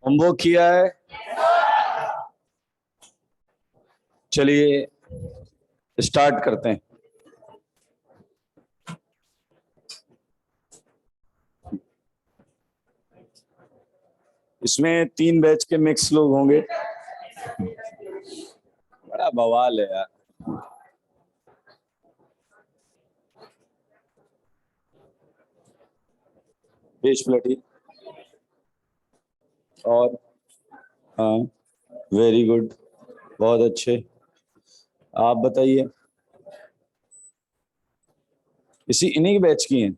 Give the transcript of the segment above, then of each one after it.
Homework किया है? चलिए स्टार्ट करते हैं। इसमें 3 बैच के मिक्स लोग होंगे। बड़ा बवाल है यार। पेज प्लेटी और हाँ, वेरी गुड, बहुत अच्छे। आप बताइए, इन्हीं के बैच की हैं?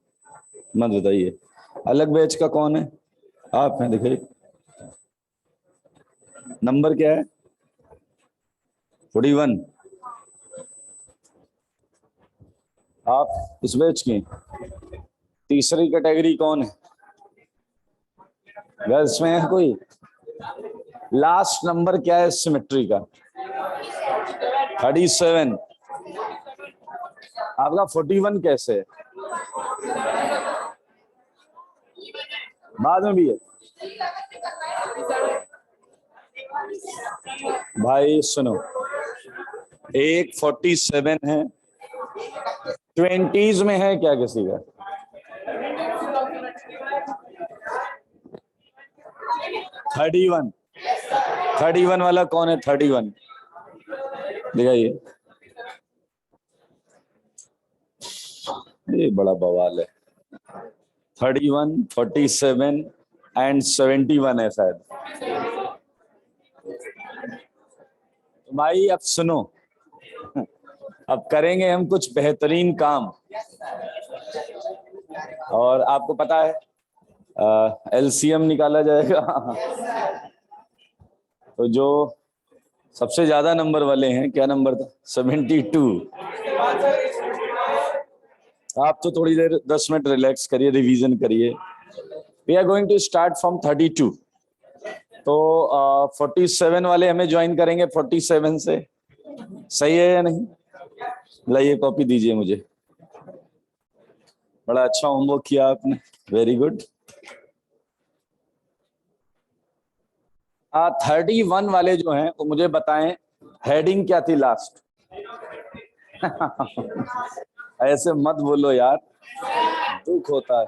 मत बताइए। अलग बैच का कौन है? आप हैं, दिखाइए। नंबर क्या है? 41। आप इस बैच की हैं? तीसरी कैटेगरी कौन है? गर्ल्स में है कोई? लास्ट नंबर क्या है सिमेट्री का? 37। आपका 41 कैसे है? बाद में भी है भाई। सुनो, एक 47 है, 20s में है क्या किसी का? 31 वाला कौन है? 31 दिखाइए। ये बड़ा बवाल है। 31, 47 एंड 71 है शायद। तो भाई अब सुनो, अब करेंगे हम कुछ बेहतरीन काम। और आपको पता है एलसीएम निकाला जाएगा। तो जो सबसे ज्यादा नंबर वाले हैं, क्या नंबर था? 72। आप तो थोड़ी देर 10 मिनट रिलैक्स करिए, रिवीजन करिए। We are going to start from 32। तो 47 वाले हमें ज्वाइन करेंगे 47 से। सही है या नहीं? लाइए कॉपी दीजिए मुझे। बड़ा अच्छा होमवर्क किया आपने, वेरी गुड। 31 वाले जो हैं वो मुझे बताएं हेडिंग क्या थी लास्ट। ऐसे मत बोलो यार, दुख होता है।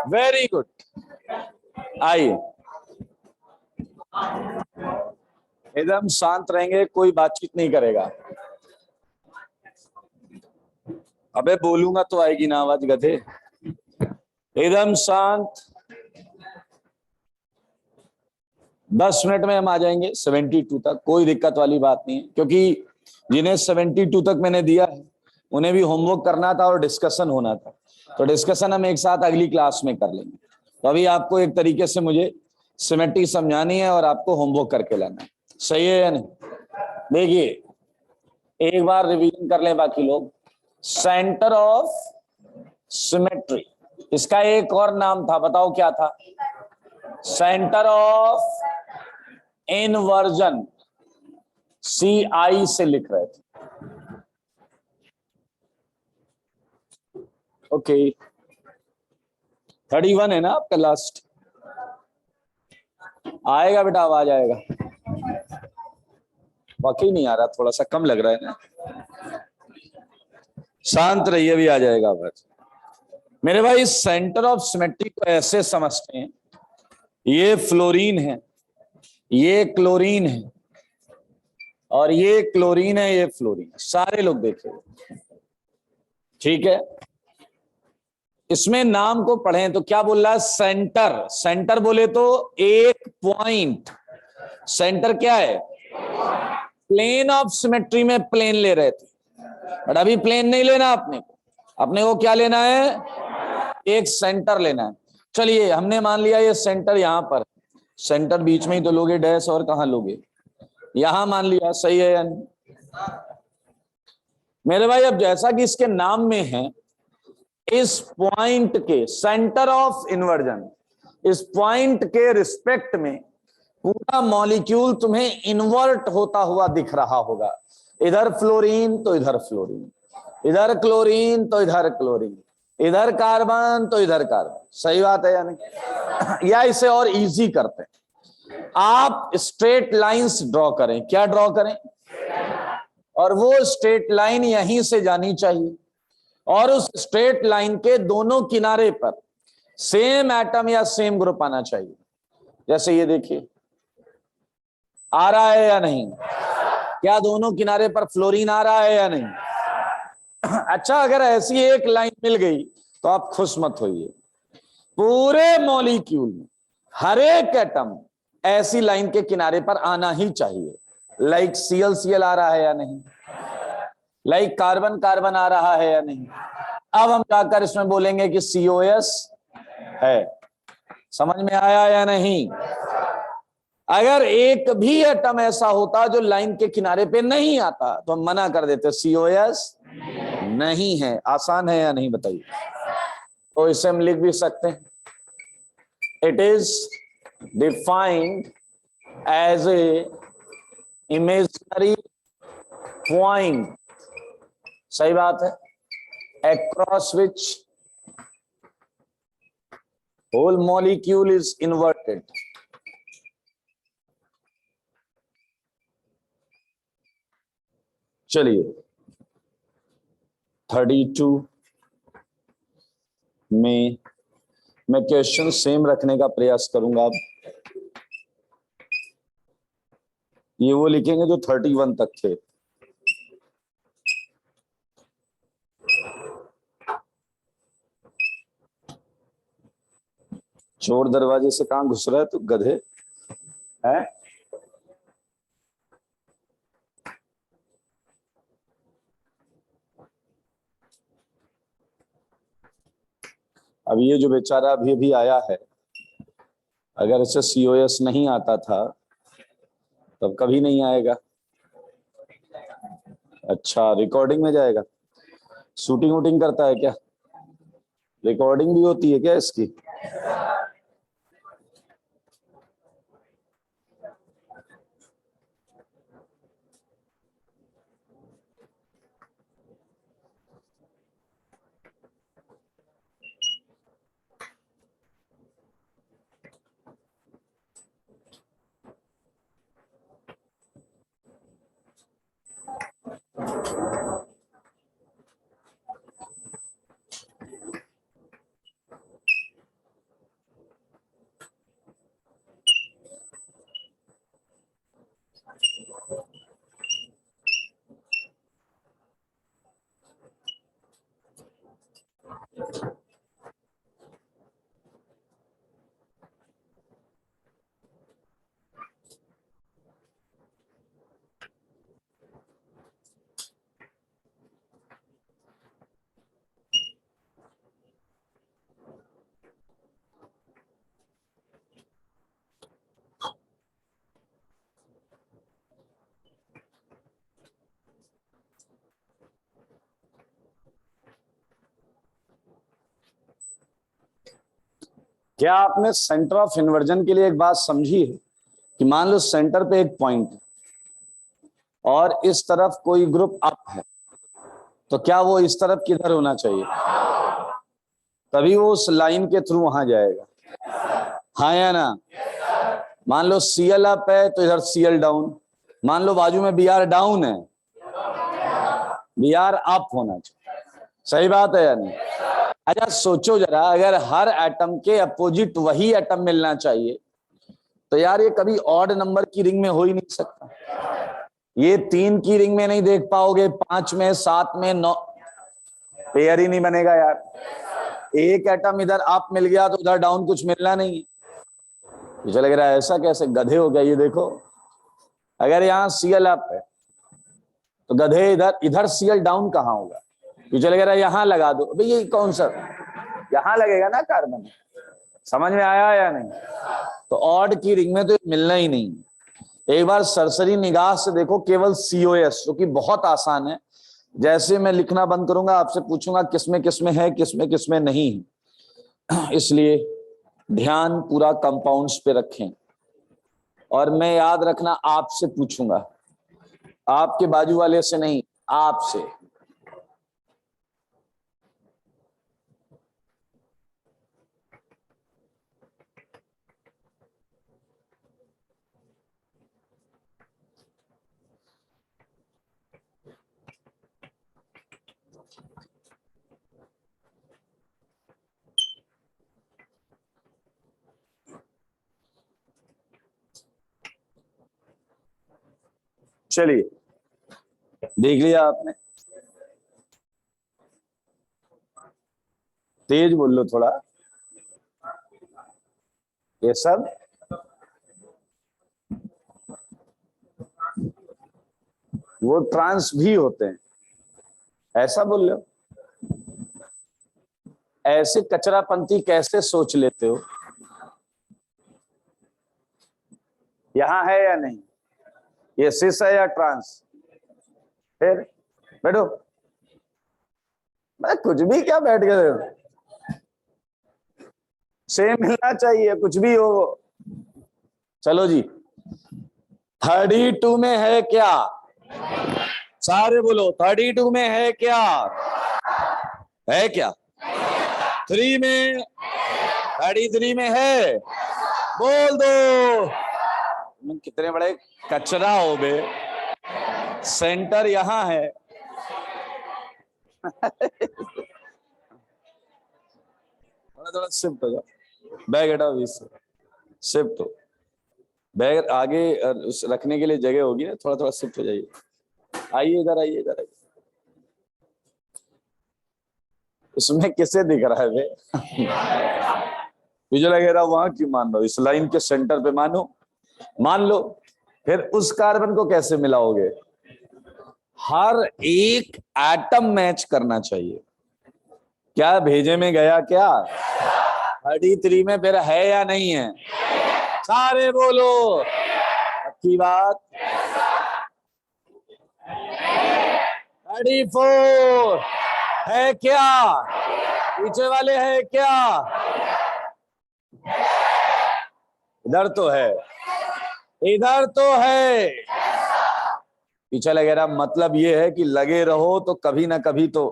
वेरी गुड, आइए एकदम शांत रहेंगे, कोई बातचीत नहीं करेगा। अबे बोलूंगा तो आएगी ना आवाज, गधे। एकदम शांत। 10 मिनट में हम आ जाएंगे 72 तक, कोई दिक्कत वाली बात नहीं है। क्योंकि जिन्हें 72 तक मैंने दिया है उन्हें भी होमवर्क करना था और डिस्कशन होना था। तो डिस्कशन हम एक साथ अगली क्लास में कर लेंगे। तो अभी आपको एक तरीके से मुझे सिमेट्री समझानी है और आपको होमवर्क करके लाना है। सही है या नहीं? देखिए एक बार रिवीजन कर लें बाकी लोग। सेंटर ऑफ सिमेट्री, इसका एक और नाम था, बताओ क्या था? सेंटर ऑफ इनवर्जन, CI से लिख रहे थे। ओके 31 है ना आपका लास्ट? आएगा बेटा, आवाज आएगा। वाकई नहीं आ रहा, थोड़ा सा कम लग रहा है ना। शांत रहिए, भी आ जाएगा आवाज। मेरे भाई सेंटर ऑफ सिमेट्री को ऐसे समझते हैं, ये फ्लोरीन है, ये क्लोरीन है, और ये क्लोरीन है, ये फ्लोरीन है। सारे लोग देखेंगे, ठीक है? इसमें नाम को पढ़ें तो क्या बोल रहा है? सेंटर। सेंटर बोले तो एक पॉइंट। सेंटर क्या है? प्लेन ऑफ सिमेट्री में प्लेन ले रहे थे, बट अभी प्लेन नहीं लेना अपने को क्या लेना है? एक सेंटर लेना है। चलिए हमने मान लिया ये सेंटर यहां पर, सेंटर बीच में ही तो लोगे डैश, और कहां लोगे? यहां मान लिया, सही है या नहीं? मेरे भाई अब जैसा कि इसके नाम में है, इस पॉइंट के सेंटर ऑफ इन्वर्जन, इस पॉइंट के रिस्पेक्ट में पूरा मॉलिक्यूल तुम्हें इन्वर्ट होता हुआ दिख रहा होगा। इधर फ्लोरीन तो इधर फ्लोरीन, इधर क्लोरीन तो इधर क्लोरीन, इधर कार्बन तो इधर कार्बन, सही बात है या नहीं? या इसे और इजी करते हैं, आप स्ट्रेट लाइंस ड्रॉ करें। क्या ड्रॉ करें? और वो स्ट्रेट लाइन यहीं से जानी चाहिए और उस स्ट्रेट लाइन के दोनों किनारे पर सेम एटम या सेम ग्रुप आना चाहिए। जैसे ये देखिए, आ रहा है या नहीं? क्या दोनों किनारे पर फ्लोरीन आ रहा है या नहीं? अच्छा, अगर ऐसी एक लाइन मिल गई तो आप खुश मत होइए, पूरे मॉलिक्यूल में हर एक एटम ऐसी लाइन के किनारे पर आना ही चाहिए। लाइक CL आ रहा है या नहीं? लाइक कार्बन कार्बन आ रहा है या नहीं? अब हम जाकर इसमें बोलेंगे कि COS है। समझ में आया या नहीं? अगर एक भी एटम ऐसा होता जो लाइन के किनारे पे नहीं आता तो हम मना कर देते, COS नहीं है। आसान है या नहीं बताइए? तो इसे हम लिख भी सकते हैं, it is defined as a imaginary point, सही बात है, across which whole molecule is inverted। चलिए 32 में मैं क्वेश्चन सेम रखने का प्रयास करूंगा। अब ये वो लिखेंगे जो 31 तक थे। चोर दरवाजे से कहां घुस रहा है तू गधे है? अब ये जो बेचारा अभी अभी आया है, अगर इसे COS नहीं आता था तब कभी नहीं आएगा। अच्छा, रिकॉर्डिंग में जाएगा? शूटिंग वूटिंग करता है क्या? रिकॉर्डिंग भी होती है क्या इसकी? क्या आपने सेंटर ऑफ इन्वर्जन के लिए एक बात समझी है कि मान लो सेंटर पे एक पॉइंट है और इस तरफ कोई ग्रुप अप है, तो क्या वो इस तरफ किधर होना चाहिए? तभी वो उस लाइन के थ्रू वहां जाएगा, हाँ या ना? मान लो CL अप है तो इधर CL डाउन, मान लो बाजू में BR डाउन है, BR अप होना चाहिए। सही बात है या नहीं? अच्छा सोचो जरा, अगर हर एटम के अपोजिट वही एटम मिलना चाहिए तो यार ये कभी ऑड नंबर की रिंग में हो ही नहीं सकता। ये 3 की रिंग में नहीं देख पाओगे, 5 में, 7 में, 9, पेयर ही नहीं बनेगा यार। एक एटम इधर अप मिल गया तो उधर डाउन कुछ मिलना नहीं है। मुझे लग रहा है ऐसा कैसे गधे हो गया। ये देखो, अगर यहाँ CL अप है तो गधे इधर इधर CL डाउन कहाँ होगा? मुझे लग रहा है यहाँ लगा दो। भाई ये कौन सा, यहाँ लगेगा ना कार्बन। समझ में आया या नहीं? तो ऑड की रिंग में तो मिलना ही नहीं। एक बार सरसरी निगाह से देखो केवल COS, जो कि बहुत आसान है। जैसे मैं लिखना बंद करूंगा आपसे पूछूंगा किसमें किसमें है, किसमें किसमें नहीं है। इसलिए ध्यान पूरा कंपाउंड्स पे रखें। और मैं याद रखना आपसे पूछूंगा, आपके बाजू वाले से नहीं, आपसे। चलिए, देख लिया आपने? तेज बोल लो थोड़ा। ये सब वो ट्रांस भी होते हैं, ऐसा बोल लो। ऐसे कचरापंथी कैसे सोच लेते हो? यहां है या नहीं? ये सिस है या ट्रांस? फिर बैठो। मैं कुछ भी क्या बैठ गए? सेम मिलना चाहिए, कुछ भी हो। चलो जी, 32 में है क्या? सारे बोलो, 32 में है क्या? है क्या? 3 में, 33 में है? बोल दो। तुम कितने बड़े कचरा हो बे। सेंटर यहां है। थोड़ा थोड़ा शिफ्ट हो जाओ, बैग हटाओ बीच से, शिफ्ट हो। बैग आगे उस रखने के लिए जगह होगी ना, थोड़ा थोड़ा शिफ्ट हो जाइए। आइए इधर, आइए इधर आइए। इसमें किसे दिख रहा है बे? मुझे लगे रहा वहां क्यों मान लो, इस लाइन के सेंटर पे मानो, मान लो। फिर उस कार्बन को कैसे मिलाओगे? हर एक एटम मैच करना चाहिए। क्या भेजे में गया क्या? 33 में फिर है या नहीं है? सारे बोलो, अच्छी बात। 34 है क्या? पीछे वाले है क्या? इधर तो है, इधर तो है। पीछे लगे रहा, मतलब ये है कि लगे रहो तो कभी ना कभी तो।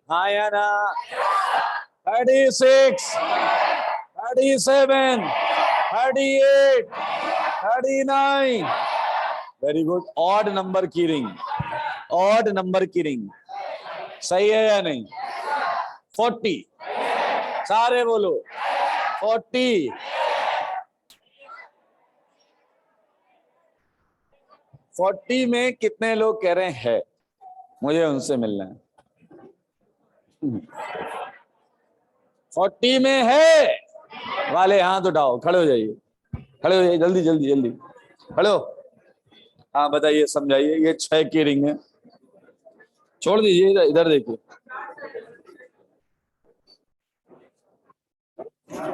हाँ या ना? 36, 37, 38, 39। Very good. ऑड नंबर की रिंग, ऑड नंबर की रिंग सही है या नहीं? 40, सारे बोलो 40। 40 में कितने लोग कह रहे हैं मुझे उनसे मिलना है? 40 में है वाले हाथ उठाओ, खड़े हो जाइए, खड़े हो जाइए, जल्दी जल्दी जल्दी खड़े हो। हाँ बताइए, समझाइए। ये 6 की रिंग है, छोड़ दीजिए, इधर इधर देखिए।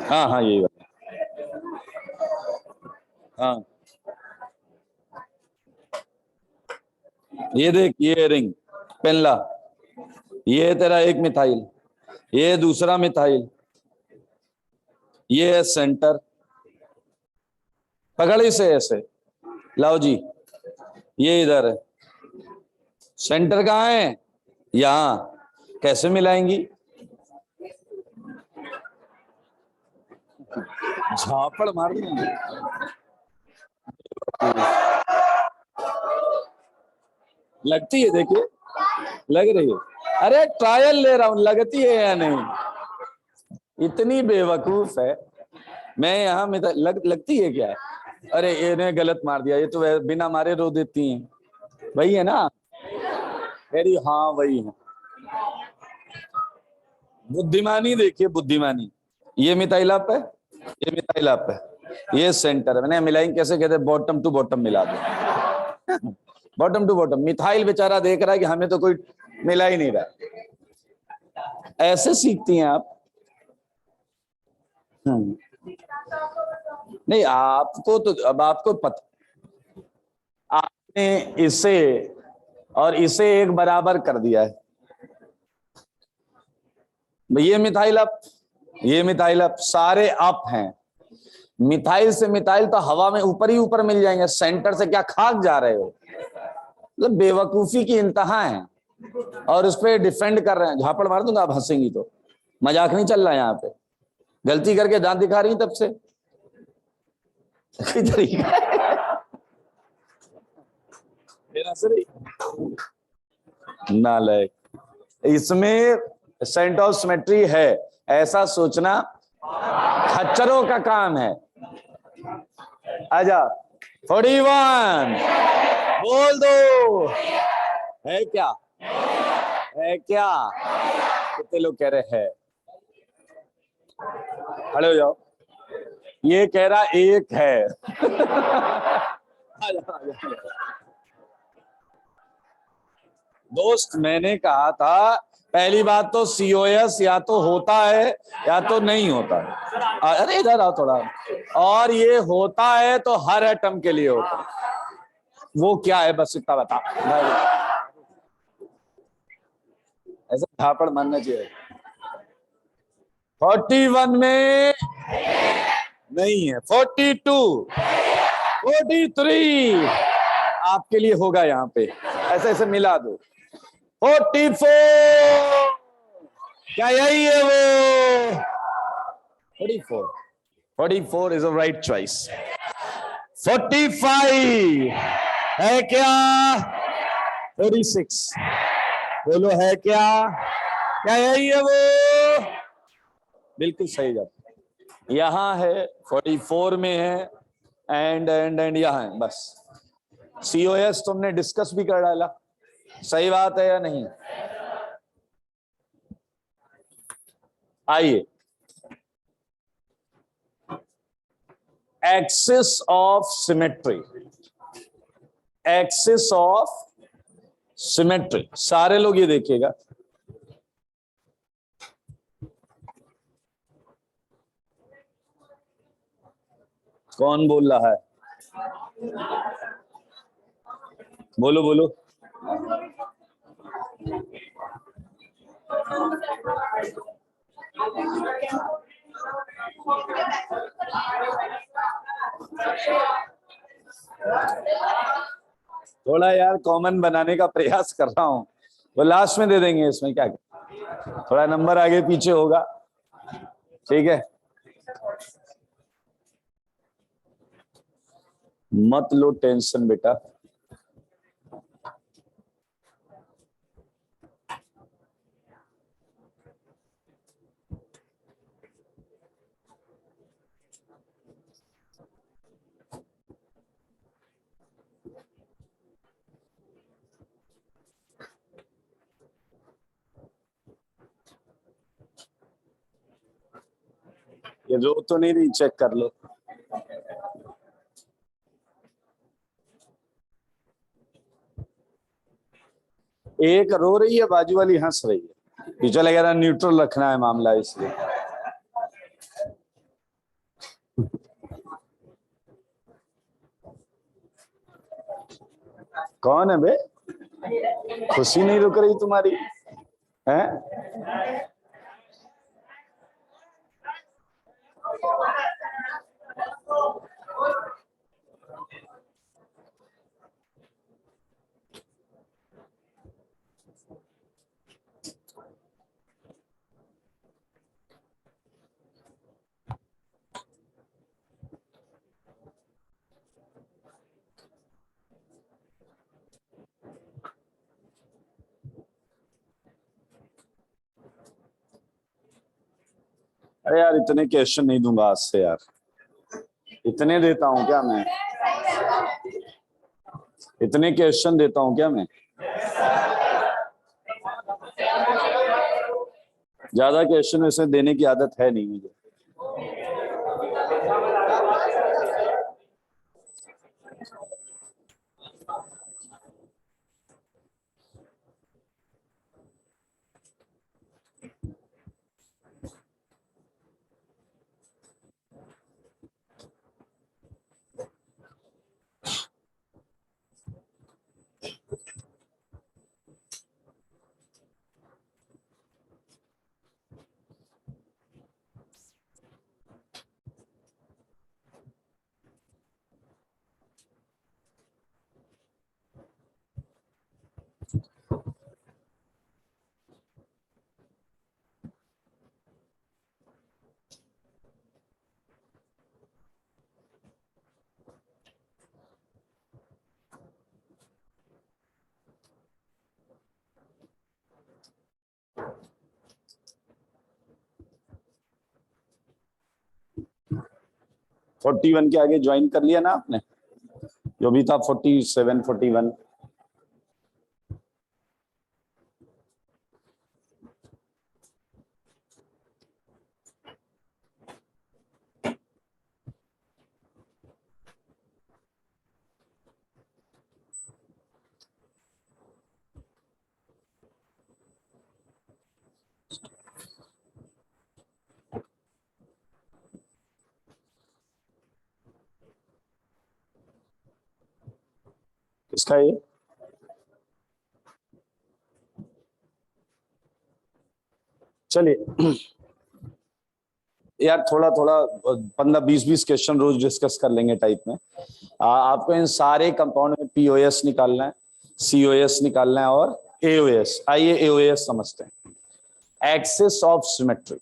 हाँ हाँ यही बात। हाँ ये देख, ये रिंग पेन ला। ये है तेरा एक मिथाइल, ये है दूसरा मिथाइल, ये है सेंटर। पकड़ इसे ऐसे, लाओ जी, ये इधर है। सेंटर कहाँ है? यहाँ। कैसे मिलाएंगी? झापड़ मार देंगे। लगती है, देखिए लग रही है। अरे ट्रायल ले रहा हूं, लगती है या नहीं? इतनी बेवकूफ है। मैं यहाँ में लगती है क्या? अरे इन्हें गलत मार दिया, ये तो बिना मारे रो देती हैं। वही है ना? अरे हाँ वही है। बुद्धिमानी देखिए, बुद्धिमानी। ये मिथाइल अप है, ये मिथाइल अप है, ये सेंटर है। मैंने मिलाएंगे कैसे? कहते बॉटम टू बॉटम मिला दो। Bottom to bottom. मिथाइल बेचारा देख रहा है कि हमें तो कोई मिला ही नहीं रहा। ऐसे सीखती हैं आप? नहीं, आपको तो अब आपको पता, आपने इसे और इसे एक बराबर कर दिया है। ये मिथाइल अप, ये मिथाइल अप, सारे अप हैं। मिथाइल से मिथाइल तो हवा में ऊपर ही ऊपर मिल जाएंगे, सेंटर से क्या खाक जा रहे हो? मतलब बेवकूफी की इंतहा है। और उस पर डिफेंड कर रहे हैं। झापड़ मार दूंगा आप हंसेंगी तो। मजाक नहीं चल रहा है यहाँ पे। गलती करके दांत दिखा रही तब से। नालायक। इसमें सेंटर ऑफ सिमेट्री है ऐसा सोचना खच्चरों का काम है। आजा 41 बोल दो। है क्या? है क्या? कितने लोग कह रहे हैं? खड़े हो जाओ। ये कह रहा एक है। आजा, आजा। दोस्त मैंने कहा था पहली बात तो सीओएस या तो होता है या तो नहीं होता है। अरे इधर आओ थोड़ा। और ये होता है तो हर एटम के लिए होता है। वो क्या है बस इतना बता। ऐसा झापड़ मानना चाहिए। 41 में नहीं है। 42 43 आपके लिए होगा यहाँ पे। ऐसे ऐसे मिला दो। 44 क्या यही है वो? 44 इज अ राइट चॉइस। 45 है क्या? 46 बोलो है क्या? क्या यही है वो? बिल्कुल सही जवाब। यहां है 44 में है एंड यहां है बस। सीओएस तुमने डिस्कस भी कर डाला। सही बात है या नहीं? आइए axis of symmetry. Axis of symmetry सारे लोग ये देखिएगा। कौन बोल रहा है? बोलो बोलो। थोड़ा यार कॉमन बनाने का प्रयास कर रहा हूं। वो लास्ट में दे देंगे इसमें क्या। थोड़ा नंबर आगे पीछे होगा। ठीक है मत लो टेंशन बेटा। ये रो तो नहीं रही चेक कर लो। एक रो रही है बाजू वाली हंस रही है। टीचर लग रहा न्यूट्रल रखना है मामला इसलिए। कौन है बे? खुशी नहीं रुक रही तुम्हारी है? अरे यार इतने क्वेश्चन नहीं दूंगा आज से यार। इतने देता हूं क्या मैं? इतने क्वेश्चन देता हूं क्या मैं? ज्यादा क्वेश्चन वैसे देने की आदत है नहीं मुझे। 41 के आगे ज्वाइन कर लिया ना आपने, जो भी था 47, 41। किसका ये? चलिए यार, थोड़ा थोड़ा 15-20 क्वेश्चन रोज डिस्कस कर लेंगे टाइप में। आपको इन सारे कंपाउंड में पीओएस निकालना है, सीओएस निकालना है और एओएस। आइए एओएस समझते हैं। Axis of symmetry.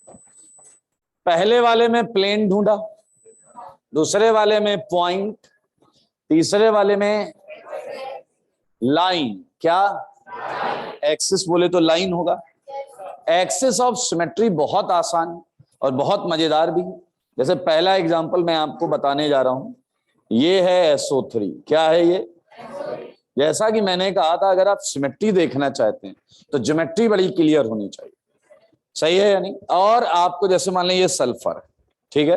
पहले वाले में प्लेन ढूंढा, दूसरे वाले में पॉइंट, तीसरे वाले में लाइन। क्या एक्सिस बोले तो लाइन होगा। एक्सिस ऑफ सिमेट्री बहुत आसान और बहुत मजेदार भी। जैसे पहला एग्जांपल मैं आपको बताने जा रहा हूं, ये है SO3। क्या है ये? जैसा कि मैंने कहा था, अगर आप सिमेट्री देखना चाहते हैं तो ज्योमेट्री बड़ी क्लियर होनी चाहिए। सही है या नहीं? और आपको जैसे मान लें ये सल्फर है, ठीक है,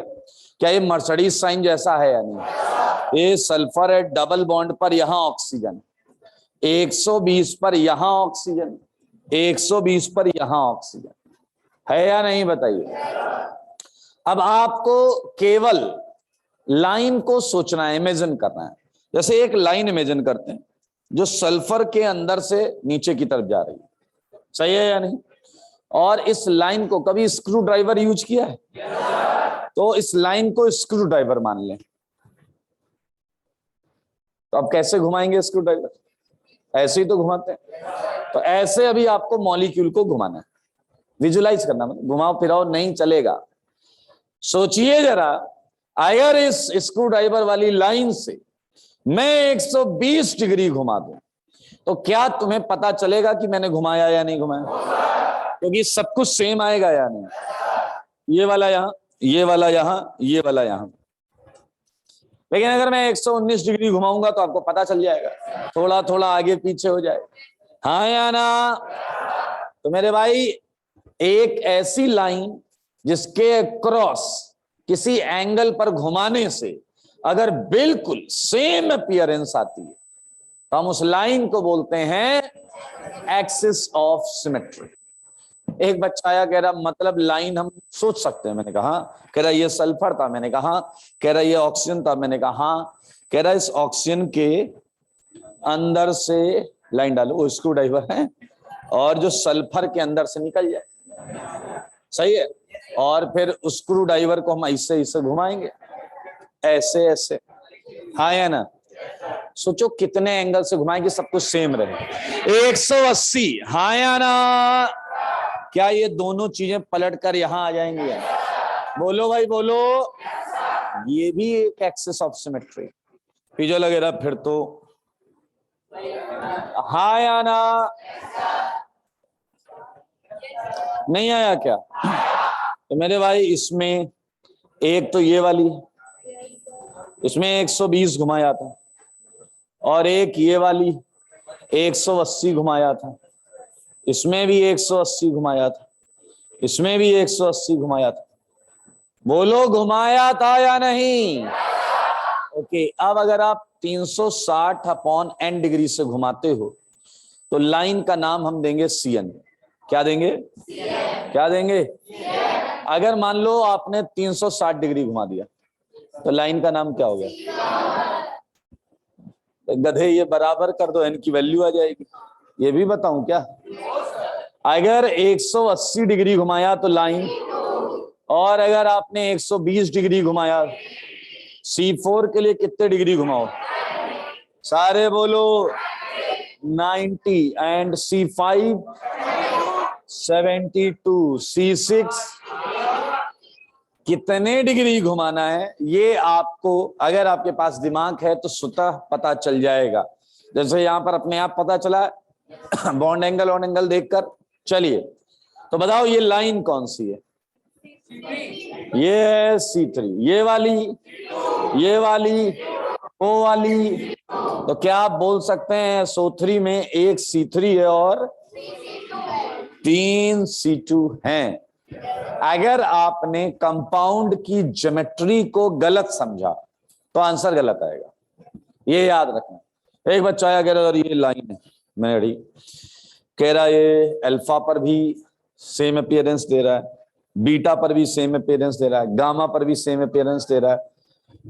क्या ये मर्सिडीज साइन जैसा है या नहीं? ये सल्फर है, डबल बॉन्ड पर यहां ऑक्सीजन, 120 पर यहां ऑक्सीजन, 120 पर यहां ऑक्सीजन है या नहीं, बताइए। अब आपको केवल लाइन को सोचना है, इमेजिन करना है। जैसे एक लाइन इमेजिन करते हैं जो सल्फर के अंदर से नीचे की तरफ जा रही है। सही है या नहीं? और इस लाइन को कभी स्क्रू ड्राइवर यूज किया है? तो इस लाइन को स्क्रू ड्राइवर मान लें, तो अब कैसे घुमाएंगे स्क्रू ड्राइवर? ऐसे ही तो घुमाते हैं। तो ऐसे अभी आपको मॉलिक्यूल को घुमाना है, विजुलाइज करना, मतलब घुमाओ फिराओ नहीं चलेगा। सोचिए जरा, अगर इस स्क्रू ड्राइवर वाली लाइन से मैं 120 डिग्री घुमा दूं तो क्या तुम्हें पता चलेगा कि मैंने घुमाया या नहीं घुमाया? क्योंकि सब कुछ सेम आएगा या नहीं। ये वाला यहां, ये वाला यहां, ये वाला यहां। लेकिन अगर मैं 119 डिग्री घुमाऊंगा तो आपको पता चल जाएगा, थोड़ा थोड़ा आगे पीछे हो जाएगा। हाँ या ना? तो मेरे भाई, एक ऐसी लाइन जिसके क्रॉस किसी एंगल पर घुमाने से अगर बिल्कुल सेम अपीयरेंस आती है तो हम उस लाइन को बोलते हैं एक्सिस ऑफ सिमेट्री। एक बच्चा आया, कह रहा मतलब लाइन हम सोच सकते हैं? मैंने कहा। कह रहा ये सल्फर था। मैंने कहा। कह रहा ये ऑक्सीजन था। मैंने कहा हाँ। कह रहा इस ऑक्सीजन के अंदर से लाइन डालो, वो स्क्रू ड्राइवर है, और जो सल्फर के अंदर से निकल जाए। सही है। और फिर उस स्क्रू ड्राइवर को हम ऐसे ऐसे घुमाएंगे, ऐसे ऐसे। हाँ या ना? सोचो कितने एंगल से घुमाएंगे, सब कुछ सेम रहे। 180। हाँ या ना? क्या ये दोनों चीजें पलट कर यहां आ जाएंगी? बोलो भाई बोलो। ये भी एक एक्सिस ऑफ सिमेट्री। फिर जो लगे रहा फिर तो हाँ या ना? नहीं आया क्या? तो मेरे भाई इसमें एक तो ये वाली, इसमें 120 घुमाया था, और एक ये वाली 180 घुमाया था, इसमें भी 180 घुमाया था, इसमें भी 180 घुमाया था। बोलो घुमाया था या नहीं? ओके। अब अगर आप 360 अपॉन n डिग्री से घुमाते हो तो लाइन का नाम हम देंगे CN। क्या देंगे? क्या देंगे? अगर मान लो आपने 360 डिग्री घुमा दिया तो लाइन का नाम क्या हो गया? गधे, ये बराबर कर दो, n की वैल्यू आ जाएगी। ये भी बताऊं क्या? अगर 180 डिग्री घुमाया तो लाइन, और अगर आपने 120 डिग्री घुमाया, C4 के लिए कितने डिग्री घुमाओ? सारे बोलो 90, एंड C5 72, C6 कितने डिग्री घुमाना है ये आपको, अगर आपके पास दिमाग है तो स्वतः पता चल जाएगा। जैसे यहां पर अपने आप पता चला बॉन्ड एंगल ऑन एंगल देखकर। चलिए तो बताओ ये लाइन कौन सी है? ये है C3, ये वाली, ये वाली, वो वाली। तो क्या आप बोल सकते हैं SO3 में एक C3 है और 3 C2 हैं? अगर आपने कंपाउंड की ज्योमेट्री को गलत समझा तो आंसर गलत आएगा, ये याद रखना। एक बच्चा आया कह रहा और ये लाइन है, मैं अड़ी कह रहा ये अल्फा पर भी सेम अपीयरेंस दे रहा है, बीटा पर भी सेम अपीयरेंस दे रहा है, गामा पर भी सेम अपीयरेंस दे रहा है,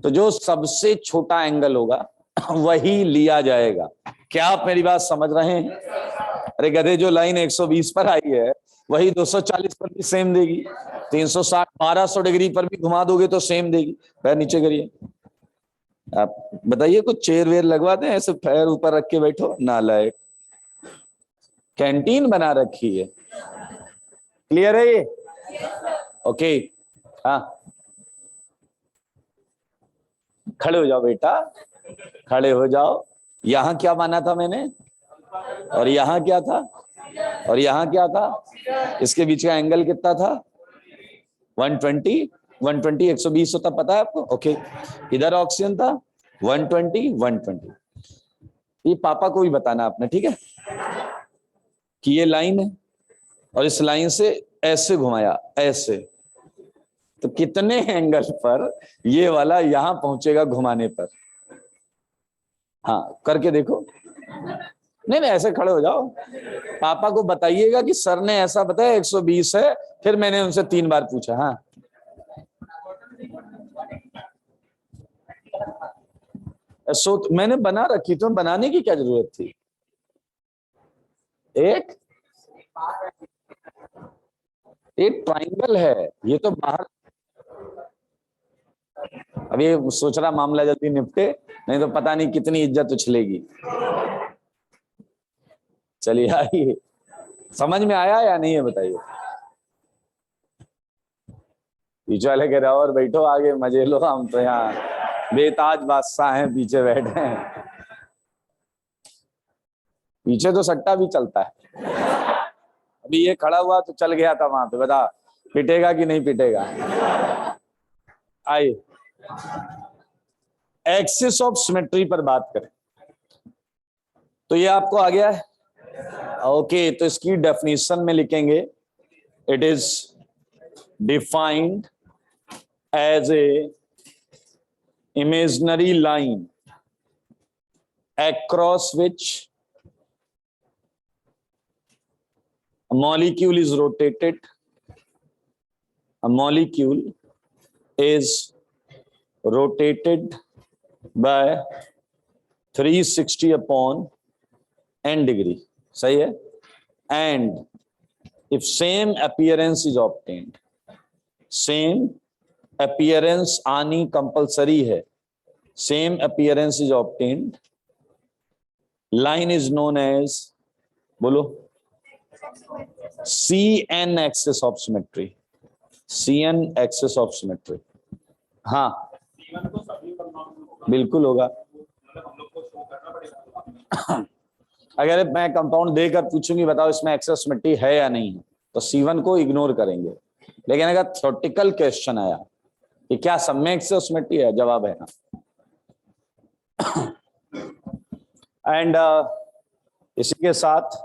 तो जो सबसे छोटा एंगल होगा वही लिया जाएगा। क्या आप मेरी बात समझ रहे हैं? अरे गधे, जो लाइन 120 पर आई है वही 240 पर भी सेम देगी, 360 1200 डिग्री पर भी घुमा दोगे तो सेम देगी। पैर नीचे करिए, आप बताइए कुछ चेयर वेयर लगवा दें, ऐसे पैर ऊपर रख के बैठो, नालायक। कैंटीन बना रखी है, क्लियर है ये? ओके, हाँ खड़े हो जाओ बेटा, खड़े हो जाओ। यहां क्या माना था मैंने, और यहां क्या था, और यहां क्या था? इसके बीच का एंगल कितना था? 120, 120 120 होता, पता है आपको? ओके, इधर ऑक्सीजन था 120 120। ये पापा को भी बताना आपने, ठीक है, कि ये लाइन है और इस लाइन से ऐसे घुमाया, ऐसे, तो कितने एंगल पर ये वाला यहां पहुंचेगा घुमाने पर? हाँ करके देखो। नहीं नहीं, ऐसे खड़े हो जाओ, पापा को बताइएगा कि सर ने ऐसा बताया 120 है, फिर मैंने उनसे 3 बार पूछा। हाँ मैंने बना रखी, तो बनाने की क्या जरूरत थी? एक ट्राइंगल है ये तो बाहर। अभी सोच रहा मामला जल्दी निपटे, नहीं तो पता नहीं कितनी इज्जत उछलेगी। चलिए आइए, समझ में आया या नहीं है बताइए? पीछे वाले कह रहे और बैठो आगे मजे लो, हम तो यहाँ बेताज बादशाह हैं, पीछे बैठे हैं। पीछे तो सट्टा भी चलता है। अभी ये खड़ा हुआ तो चल गया था वहां पे, बता पिटेगा कि नहीं पिटेगा? आइए एक्सिस ऑफ सिमेट्री पर बात करें, तो ये आपको आ गया है। ओके, तो इसकी डेफिनेशन में लिखेंगे, it is defined as a imaginary line across which a molecule is rotated. A molecule is rotated by 360 upon n degree. सही है? And if same appearance is obtained, same appearance आनी compulsory है, same appearance is obtained, line is known as, बोलो, CN axis of symmetry, CN axis of symmetry। हाँ बिल्कुल होगा। अगर मैं कंपाउंड देकर पूछूंगी बताओ इसमें एक्सेस सिमेट्री है या नहीं, तो C1 को इग्नोर करेंगे। लेकिन अगर थ्योरेटिकल क्वेश्चन आया कि क्या सब में एक्सेस सिमेट्री है, जवाब है ना। एंड इसी के साथ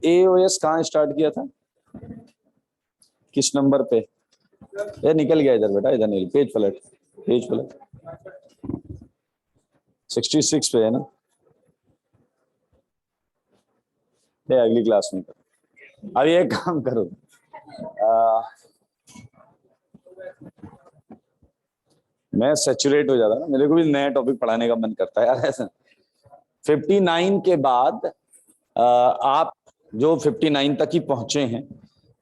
AOS कहाँ स्टार्ट किया था, किस नंबर पे? ये निकल गया इधर बेटा, इधर नहीं, पेज पलट, पेज पलट, 66 पे है ना। ये अगली क्लास में करो। अब ये काम करो, मैं सैचुरेट हो जाता ना, मेरे को भी नया टॉपिक पढ़ाने का मन करता है यार ऐसा। 59 के बाद आप जो 59 तक ही पहुंचे हैं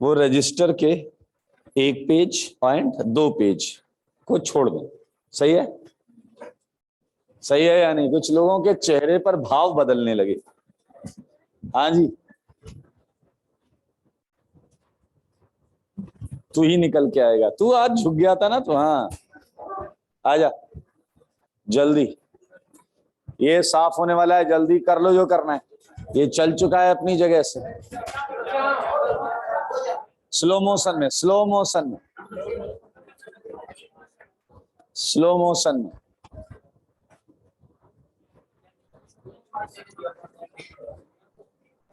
वो रजिस्टर के 1 पेज पॉइंट 2 पेज को छोड़ दें। सही है? सही है या नहीं? कुछ लोगों के चेहरे पर भाव बदलने लगे। हाँ जी, तू ही निकल के आएगा, तू आज झुक गया था ना, तो हाँ आजा जल्दी, ये साफ होने वाला है, जल्दी कर लो जो करना है, ये चल चुका है अपनी जगह से। स्लो मोशन में, स्लो मोशन में, स्लो मोशन में।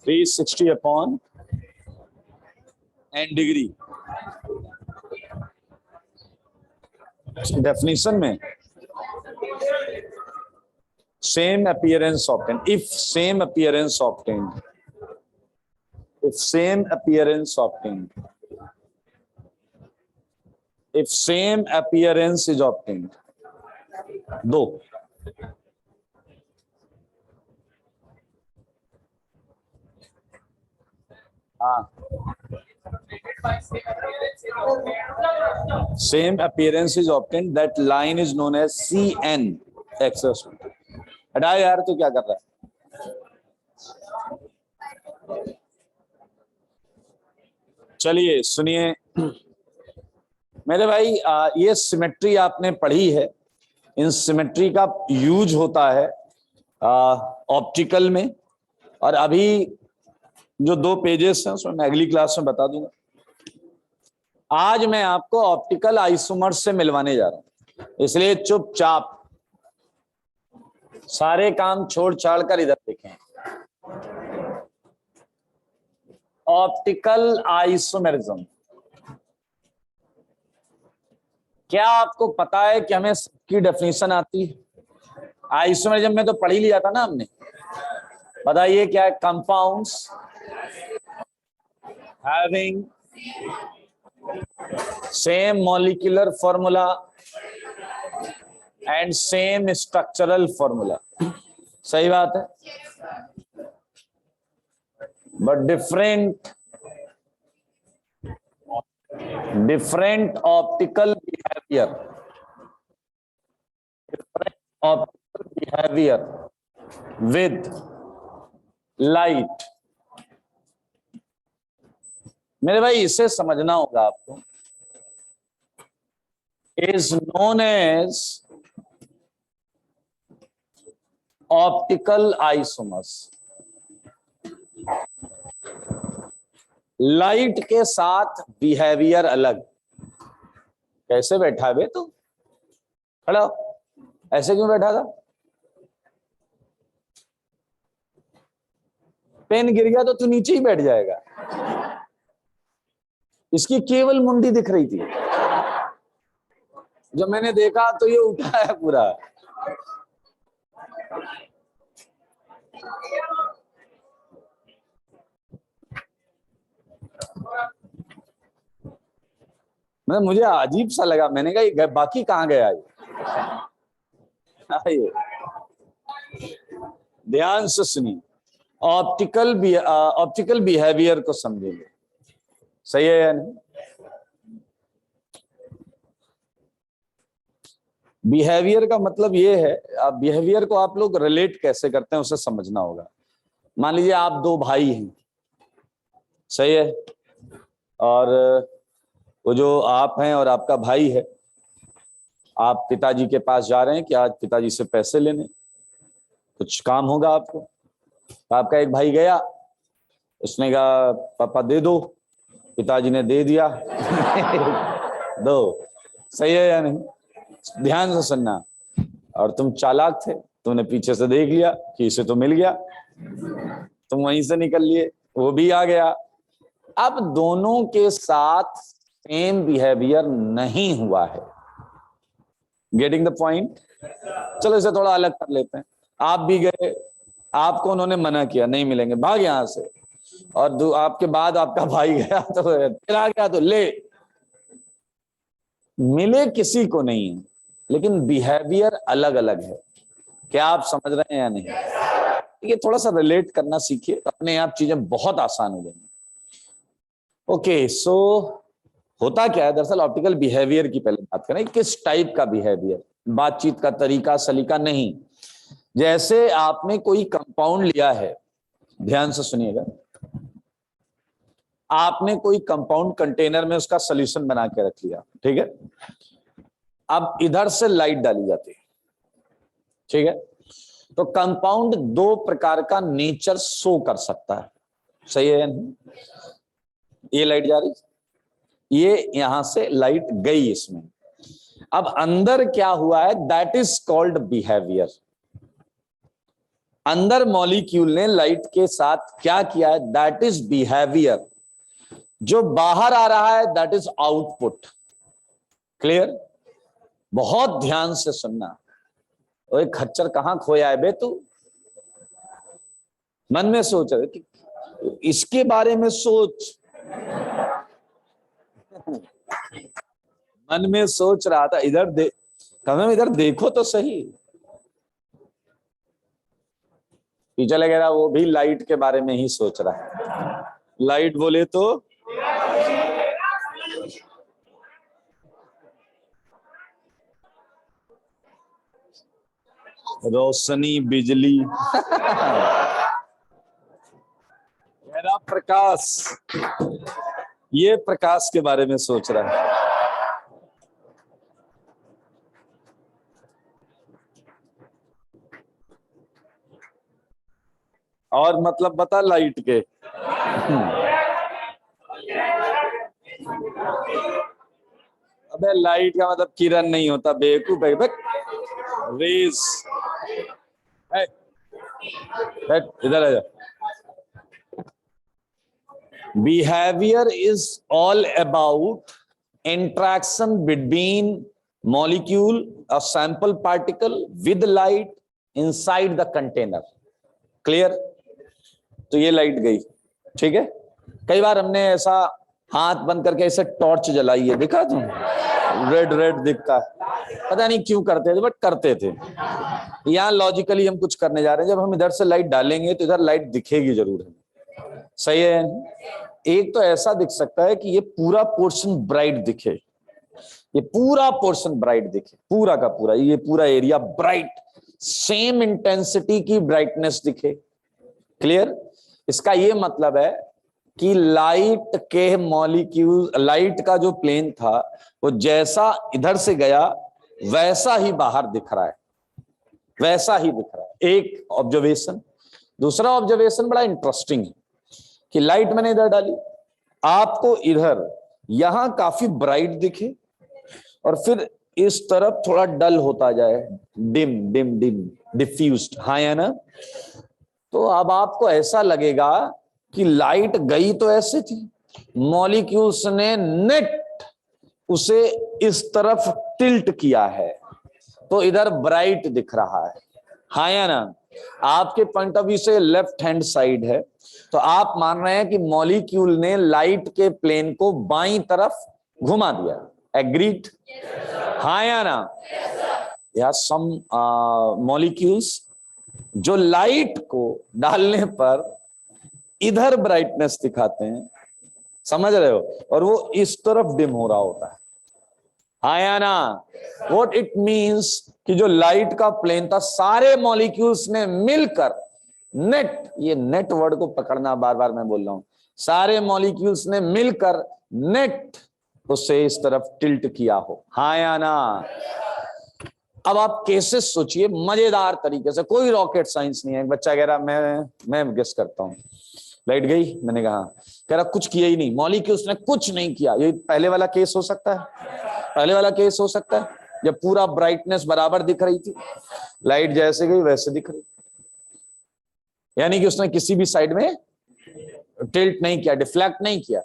360 अपॉन एन डिग्री। डेफिनेशन में same appearance obtained, if same appearance obtained, if same appearance obtained, if same appearance is obtained, दो, हाँ, same appearance is obtained, that line is known as CN axis। हटा यार, तू क्या कर रहा है? चलिए सुनिए मेरे भाई, ये सिमेट्री आपने पढ़ी है। इन सिमेट्री का यूज होता है ऑप्टिकल में, और अभी जो 2 पेजेस हैं उसमें मैं अगली क्लास में बता दूंगा। आज मैं आपको ऑप्टिकल आइसोमर्स से मिलवाने जा रहा हूं, इसलिए चुपचाप सारे काम छोड़ छाड़ कर इधर देखें। ऑप्टिकल आइसोमेरिज्म, क्या आपको पता है कि हमें सबकी डेफिनेशन आती है? आइसोमेरिज्म में तो पढ़ ही लिया था ना हमने। बताइए क्या है? Compounds having same molecular formula and same structural formula. सही बात है, but different optical behaviour, different optical behaviour with light. मेरे भाई इसे समझना होगा आपको। Is known as optical isomers. Light के साथ बिहेवियर अलग। कैसे बैठा है बे तू? खड़ा, ऐसे क्यों बैठा था? पेन गिर गया तो तू नीचे ही बैठ जाएगा। इसकी केवल मुंडी दिख रही थी, जब मैंने देखा तो ये उठा है पूरा। मतलब मुझे अजीब सा लगा, मैंने कहा ये बाकी कहां गया ये? ध्यान से सुनिए, ऑप्टिकल बिहेवियर को समझेंगे। सही है या नहीं? बिहेवियर का मतलब ये है, आप बिहेवियर को आप लोग रिलेट कैसे करते हैं उसे समझना होगा। मान लीजिए आप 2 भाई हैं, सही है, और वो जो आप हैं और आपका भाई है, आप पिताजी के पास जा रहे हैं कि आज पिताजी से पैसे लेने, कुछ काम होगा आपको। तो आपका एक भाई गया, उसने कहा पापा दे दो, पिताजी ने दे दिया। दो। सही है या नहीं? ध्यान से सुनना। और तुम चालाक थे, तुमने पीछे से देख लिया कि इसे तो मिल गया, तुम वहीं से निकल लिए, वो भी आ गया। अब दोनों के साथ सेम बिहेवियर नहीं हुआ है। Getting the point? चलो इसे थोड़ा अलग कर लेते हैं। आप भी गए, आपको उन्होंने मना किया नहीं मिलेंगे, भाग यहां से, और आपके बाद आपका भाई गया तो फिर आ गया तो ले। मिले किसी को नहीं है, लेकिन बिहेवियर अलग अलग है। क्या आप समझ रहे हैं या नहीं? ये थोड़ा सा रिलेट करना सीखिए, अपने आप चीजें बहुत आसान हो जाएंगी। ओके, सो होता क्या है दरअसल, ऑप्टिकल बिहेवियर की पहले बात करें। किस टाइप का बिहेवियर? बातचीत का तरीका, सलीका नहीं। जैसे आपने कोई कंपाउंड लिया है, ध्यान से सुनिएगा, आपने कोई कंपाउंड कंटेनर में उसका सॉल्यूशन बना के रख लिया, ठीक है। अब इधर से लाइट डाली जाती है, ठीक है। तो कंपाउंड 2 प्रकार का नेचर शो कर सकता है। सही है या नहीं? ये लाइट जा रही, ये यहां से लाइट गई इसमें। अब अंदर क्या हुआ है, दैट इज कॉल्ड बिहेवियर। अंदर मॉलिक्यूल ने लाइट के साथ क्या किया है, दैट इज बिहेवियर। जो बाहर आ रहा है दैट इज आउटपुट। क्लियर? बहुत ध्यान से सुनना। ओए खच्चर कहां खोया है बे तू? मन में सोच रहे कि इसके बारे में सोच। मन में सोच रहा था, इधर दे, कम इधर देखो तो सही। टीचर वगैरह वो भी लाइट के बारे में ही सोच रहा है। लाइट बोले तो रोशनी, बिजली, मेरा प्रकाश, ये प्रकाश के बारे में सोच रहा है। और मतलब बता लाइट के। अबे लाइट का मतलब किरण नहीं होता बेवकूफ है। रेज। इधर आ जा। Behavior is all about interaction between molecule, a sample particle with light inside the container. Clear? तो ये लाइट गई, ठीक है। कई बार हमने ऐसा हाथ बंद करके ऐसे टॉर्च जलाई है, देखा तुम? रेड रेड दिखता है, पता नहीं क्यों करते थे बट करते थे। यहाँ लॉजिकली हम कुछ करने जा रहे हैं, जब हम इधर से लाइट डालेंगे तो इधर लाइट दिखेगी जरूर है। सही है? एक तो ऐसा दिख सकता है कि ये पूरा पोर्शन ब्राइट दिखे, ये पूरा पोर्शन ब्राइट दिखे, पूरा का पूरा, ये पूरा एरिया ब्राइट, सेम इंटेंसिटी की ब्राइटनेस दिखे। क्लियर? इसका ये मतलब है कि लाइट के मॉलिक्यूल, लाइट का जो प्लेन था वो जैसा इधर से गया वैसा ही बाहर दिख रहा है, वैसा ही दिख रहा है। एक ऑब्जर्वेशन। दूसरा ऑब्जर्वेशन बड़ा इंटरेस्टिंग है कि लाइट मैंने इधर डाली, आपको इधर यहां काफी ब्राइट दिखे और फिर इस तरफ थोड़ा डल होता जाए, डिम डिम डिम, डिफ्यूज्ड। हाँ या ना? तो अब आपको ऐसा लगेगा कि लाइट गई तो ऐसे थी, मॉलिक्यूल्स ने नेट उसे इस तरफ टिल्ट किया है तो इधर ब्राइट दिख रहा है। हाँ या ना? आपके पॉइंट ऑफ व्यू से लेफ्ट हैंड साइड है तो आप मान रहे हैं कि मॉलिक्यूल ने लाइट के प्लेन को बाईं तरफ घुमा दिया। एग्रीड? हाँ या ना? या सम मॉलिक्यूल्स जो लाइट को डालने पर इधर ब्राइटनेस दिखाते हैं, समझ रहे हो, और वो इस तरफ डिम हो रहा होता है। हाँ या ना? व्हाट इट मींस कि जो लाइट का प्लेन था सारे मॉलिक्यूल्स ने मिलकर नेट, ये नेट वर्ड को पकड़ना बार बार मैं बोल रहा हूं, सारे मॉलिक्यूल्स ने मिलकर नेट उसे इस तरफ टिल्ट किया हो। हाँ या ना? अब आप केसेस सोचिए मजेदार तरीके से, कोई रॉकेट साइंस नहीं है। एक बच्चा कह रहा मैं गेस करता हूं, लाइट गई, मैंने कहा, कह रहा कुछ किया ही नहीं, मॉलिक्यूल्स ने कुछ नहीं किया। ये पहले वाला केस हो सकता है, पहले वाला केस हो सकता है जब पूरा ब्राइटनेस बराबर दिख रही थी, लाइट जैसे गई वैसे दिख रही, यानी कि उसने किसी भी साइड में टिल्ट नहीं किया, डिफ्लेक्ट नहीं किया।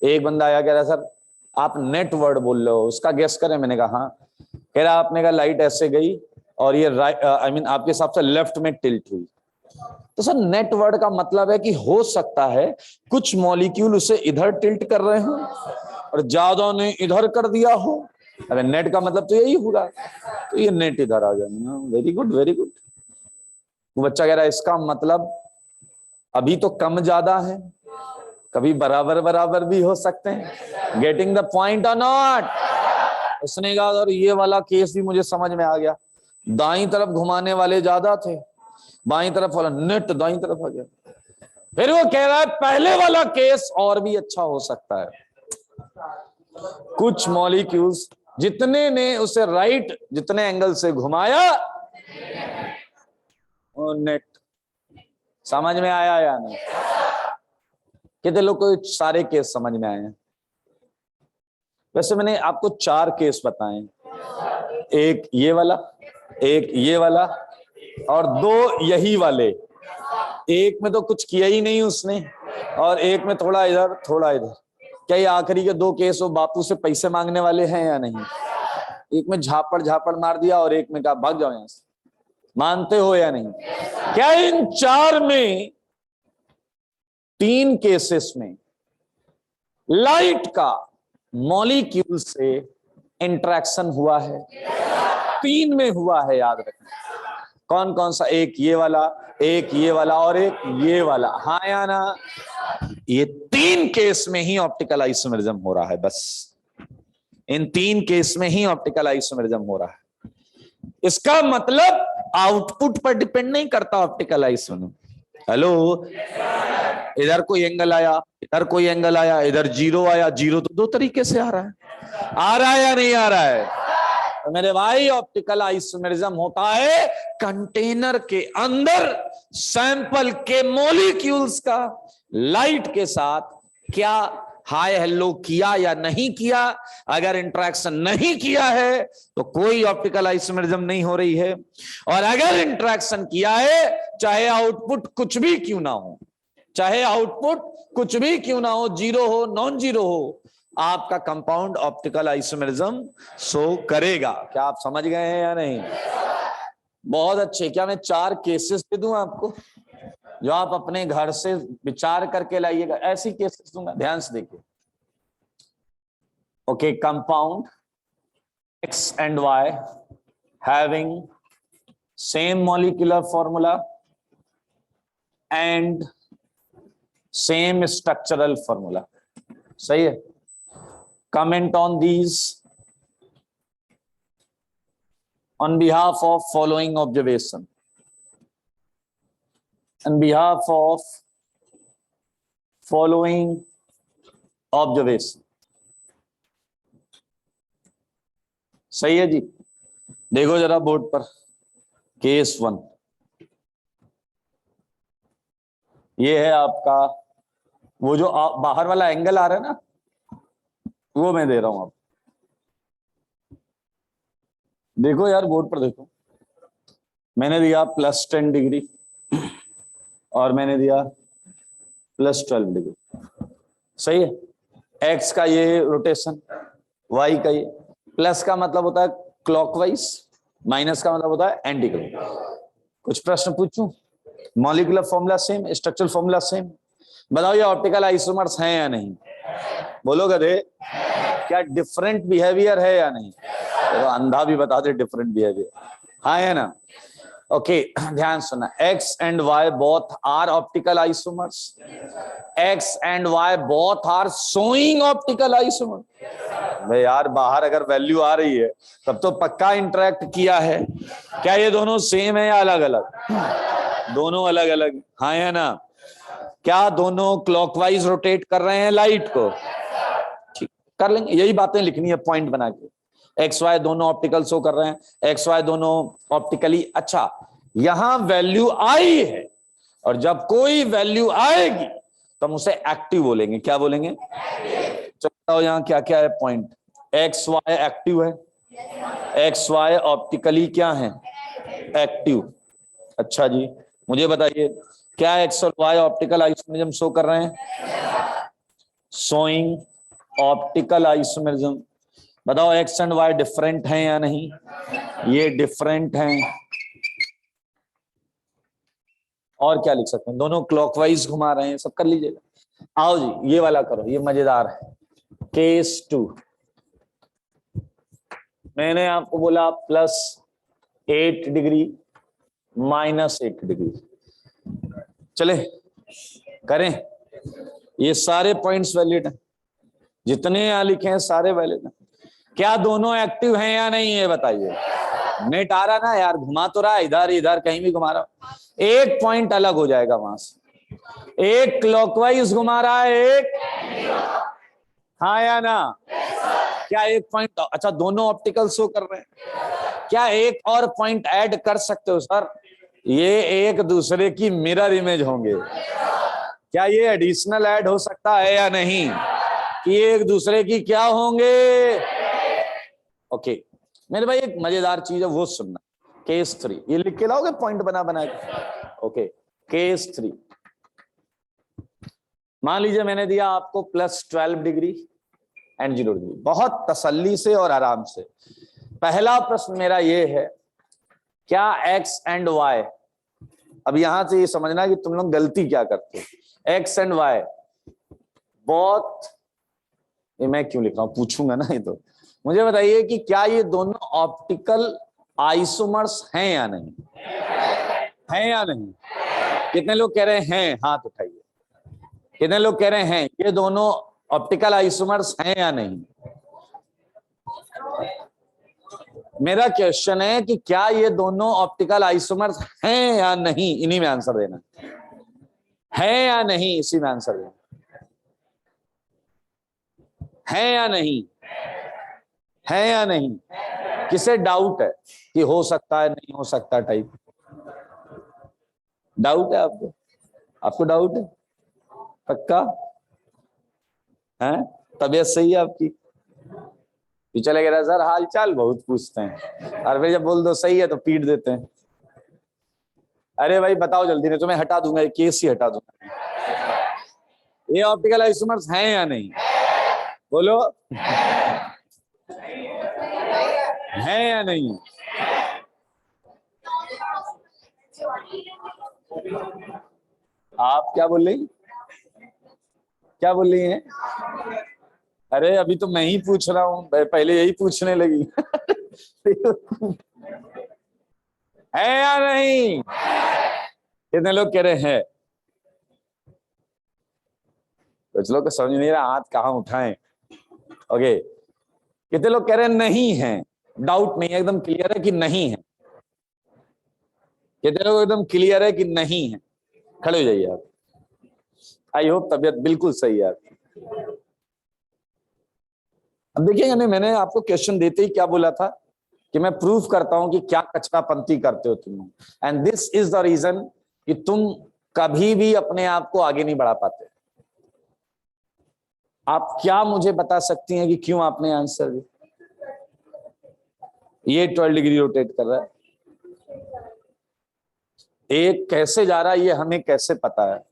एक बंदा आया, कह रहा सर आप नेट वर्ड बोल रहे हो, उसका गेस करें। मैंने कहा हाँ। कह रहा आपने कहा लाइट ऐसे गई और ये राइट, आई मीन आपके हिसाब से लेफ्ट में टिल्ट हुई। तो सर नेट वर्ड का मतलब है कि हो सकता है कुछ मॉलिक्यूल उसे इधर टिल्ट कर रहे हो और ज्यादा ने इधर कर दिया हो। अरे नेट का मतलब तो यही होगा, तो ये नेट इधर आ जाएगा। Very good, very good. वो बच्चा कह रहा है इसका मतलब अभी तो कम ज्यादा है, कभी बराबर बराबर भी हो सकते हैं। गेटिंग द पॉइंट और नॉट? उसने कहा और ये वाला केस भी मुझे समझ में आ गया, दाईं तरफ घुमाने वाले ज्यादा थे, बाईं तरफ वाला नेट दाईं तरफ आ गया। फिर वो कह रहा है पहले वाला केस और भी अच्छा हो सकता है, कुछ मॉलिक्यूल्स जितने ने उसे राइट, जितने एंगल से घुमाया वो नेट। समझ में आया या नहीं? कितने लोग को सारे केस समझ में आए हैं? वैसे मैंने आपको 4 केस बताए, एक ये वाला, एक ये वाला और 2 यही वाले। एक में तो कुछ किया ही नहीं उसने और एक में थोड़ा इधर थोड़ा इधर। क्या ये आखिरी के 2 केस वो बापू से पैसे मांगने वाले हैं या नहीं? एक में झापड़ झापड़ मार दिया और एक में कहा भाग जाओ यहां से। मानते हो या नहीं? क्या इन 4 में 3 केसेस में लाइट का मॉलिक्यूल से इंटरेक्शन हुआ है? 3 में हुआ है, याद रखना। कौन कौन सा? एक ये वाला, एक ये वाला और एक ये वाला, हाँ या ना? ये 3 केस में ही ऑप्टिकल आइसोमेरिज्म हो रहा है। बस इन 3 केस में ही ऑप्टिकल आइसोमेरिज्म हो रहा है। इसका मतलब आउटपुट पर डिपेंड नहीं करता ऑप्टिकल आइसोमेरिज्म। हेलो, इधर कोई एंगल आया, इधर कोई एंगल आया, इधर 0 आया। 0 तो 2 तरीके से आ रहा है या नहीं आ रहा है? तो मेरे भाई ऑप्टिकल आइसोमेरिज्म होता है कंटेनर के अंदर सैंपल के मॉलिक्यूल्स का लाइट के साथ क्या हाय हेलो किया या नहीं किया। अगर इंटरेक्शन नहीं किया है तो कोई ऑप्टिकल आइसोमेरिज्म नहीं हो रही है, और अगर इंटरेक्शन किया है, चाहे आउटपुट कुछ भी क्यों ना हो, चाहे आउटपुट कुछ भी क्यों ना हो, 0 हो नॉन 0 हो, आपका कंपाउंड ऑप्टिकल आइसोमेरिज्म शो करेगा। क्या आप समझ गए हैं या नहीं? बहुत अच्छे। क्या मैं 4 केसेस दे दूं आपको जो आप अपने घर से विचार करके लाइएगा? ऐसी केसेस दूंगा, ध्यान से देखिए। Okay, compound X and Y having same molecular formula and same structural formula. सही है? Comment on these on behalf of following observation. On behalf of following observation. सही है जी? देखो जरा बोर्ड पर, केस 1 ये है आपका। वो जो बाहर वाला एंगल आ रहा है ना, वो मैं दे रहा हूं आप देखो यार, बोर्ड पर देखो। मैंने दिया +10 डिग्री और मैंने दिया +12 डिग्री। सही है? एक्स का ये रोटेशन, वाई का ये। प्लस का मतलब होता है क्लॉकवाइज, माइनस का मतलब होता है एंटी क्लॉकवाइज। कुछ प्रश्न पूछूं? Molecular formula same, structural formula same. बताओ ये ऑप्टिकल आइसोमर्स हैं या नहीं? बोलो गधे, क्या डिफरेंट बिहेवियर है या नहीं? तो अंधा भी बता दे डिफरेंट बिहेवियर, हाँ है ना? ओके, ध्यान सुना। X and Y both are optical isomers. X and Y both are showing optical isomer. भाई यार, बाहर अगर वैल्यू आ रही है तब तो पक्का इंटरेक्ट किया है। क्या ये दोनों सेम है या अलग अलग? दोनों अलग अलग, हाँ है ना? क्या दोनों क्लॉकवाइज रोटेट कर रहे हैं लाइट को? ठीक, कर लेंगे। यही बातें लिखनी है पॉइंट बना के। एक्स वाई दोनों ऑप्टिकल शो कर रहे हैं, एक्स वाई दोनों ऑप्टिकली। अच्छा, यहां वैल्यू आई है, और जब कोई वैल्यू आएगी तो हम उसे एक्टिव बोलेंगे। क्या बोलेंगे? चलो यहां क्या क्या है पॉइंट। एक्स वाई एक्टिव है, एक्स वाई ऑप्टिकली क्या है? एक्टिव। अच्छा जी, मुझे बताइए, क्या एक्स और वाई ऑप्टिकल आइसोमेरिज्म शो कर रहे हैं? Showing optical isomerism. बताओ एक्स एंड वाई डिफरेंट हैं या नहीं? ये डिफरेंट हैं। और क्या लिख सकते हैं? दोनों क्लॉकवाइज घुमा रहे हैं, सब कर लीजिएगा। आओ जी, ये वाला करो, ये मजेदार है। केस 2, मैंने आपको बोला +8 डिग्री -8 डिग्री। चले करें? ये सारे पॉइंट्स वैलिड हैं, जितने यहां लिखे हैं सारे वैलिड हैं। क्या दोनों एक्टिव हैं या नहीं, ये बताइए। नेट आ रहा ना यार, घुमा तो रहा है, इधर इधर कहीं भी घुमा रहा। एक पॉइंट अलग हो जाएगा वहां से। एक क्लॉकवाइज घुमा रहा है, एक, हाँ या ना? क्या एक पॉइंट? अच्छा, दोनों ऑप्टिकल शो कर रहे हैं। क्या एक और पॉइंट ऐड कर सकते हो सर? ये एक दूसरे की मिरर इमेज होंगे। क्या ये एडिशनल ऐड हो सकता है या नहीं? कि एक दूसरे की क्या होंगे। ओके मेरे भाई एक मजेदार चीज है वो सुनना। केस 3 ये लिख के लाओगे पॉइंट बना बना के। ओके केस 3 मान लीजिए मैंने दिया आपको +12 डिग्री एंड 0 डिग्री। बहुत तसल्ली से और आराम से पहला प्रश्न मेरा ये है, क्या x एंड y, अब यहां से ये समझना कि तुम लोग गलती क्या करते हो। x एंड y बहुत, ये मैं क्यों लिख रहा हूं पूछूंगा ना, ये तो मुझे बताइए कि क्या ये दोनों ऑप्टिकल आइसोमर्स हैं या नहीं, हैं या नहीं। कितने लोग कह रहे हैं, हाथ उठाइए। कितने लोग कह रहे हैं ये दोनों ऑप्टिकल आइसोमर्स हैं या नहीं। मेरा क्वेश्चन है कि क्या ये दोनों ऑप्टिकल आइसोमर्स हैं या नहीं, इन्हीं में आंसर देना है या नहीं, इसी में आंसर देना है या नहीं, है या नहीं। किसे डाउट है कि हो सकता है नहीं हो सकता टाइप, डाउट है आपको, आपको डाउट है पक्का है। तबीयत सही है आपकी, चले गए सर हाल चाल बहुत पूछते हैं और फिर जब बोल दो सही है तो पीट देते हैं। अरे भाई बताओ जल्दी, नहीं तो मैं हटा दूंगा, ये केस ही हटा दूंगा। ये ऑप्टिकल आइसोमर्स हैं या नहीं, बोलो हैं या नहीं। आप क्या बोल रही, क्या बोल रही हैं। अरे अभी तो मैं ही पूछ रहा हूं, पहले यही पूछने लगी। है या नहीं, कितने लोग कह रहे हैं। कुछ लोग को समझ नहीं रहा हाथ कहां उठाएं। ओके कितने लोग कह रहे हैं नहीं है, डाउट नहीं है, एकदम क्लियर है कि नहीं है। कितने लोग एकदम क्लियर है कि नहीं है, खड़े हो जाइए आप। आई होप तबीयत बिल्कुल सही है आपकी। अब देखिए नहीं, मैंने आपको क्वेश्चन देते ही क्या बोला था कि मैं प्रूफ करता हूं कि क्या कचरापंती करते हो तुम, and this is the reason कि तुम कभी भी अपने आप को आगे नहीं बढ़ा पाते। आप क्या मुझे बता सकती हैं कि क्यों आपने आंसर दिया। ये 12 डिग्री रोटेट कर रहा है, एक कैसे जा रहा है ये हमें कैसे पता है।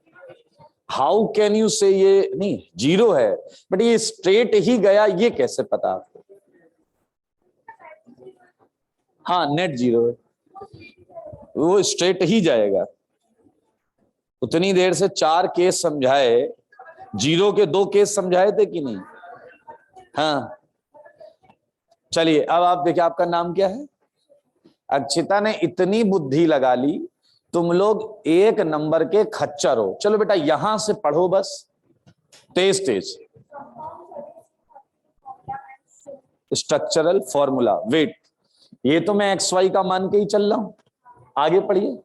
हाउ कैन यू से ये नहीं 0 है बट ये स्ट्रेट ही गया, ये कैसे पता आपको। हाँ नेट 0 है, वो स्ट्रेट ही जाएगा। उतनी देर से 4 केस समझाए, 0 के 2 केस समझाए थे कि नहीं। हाँ चलिए अब आप देखिए, आपका नाम क्या है। अक्षिता ने इतनी बुद्धि लगा ली, तुम लोग 1 नंबर के खच्चर हो। चलो बेटा यहां से पढ़ो बस तेज तेज। स्ट्रक्चरल फॉर्मूला, वेट ये तो मैं XY का मान के ही चल रहा हूं, आगे पढ़िए।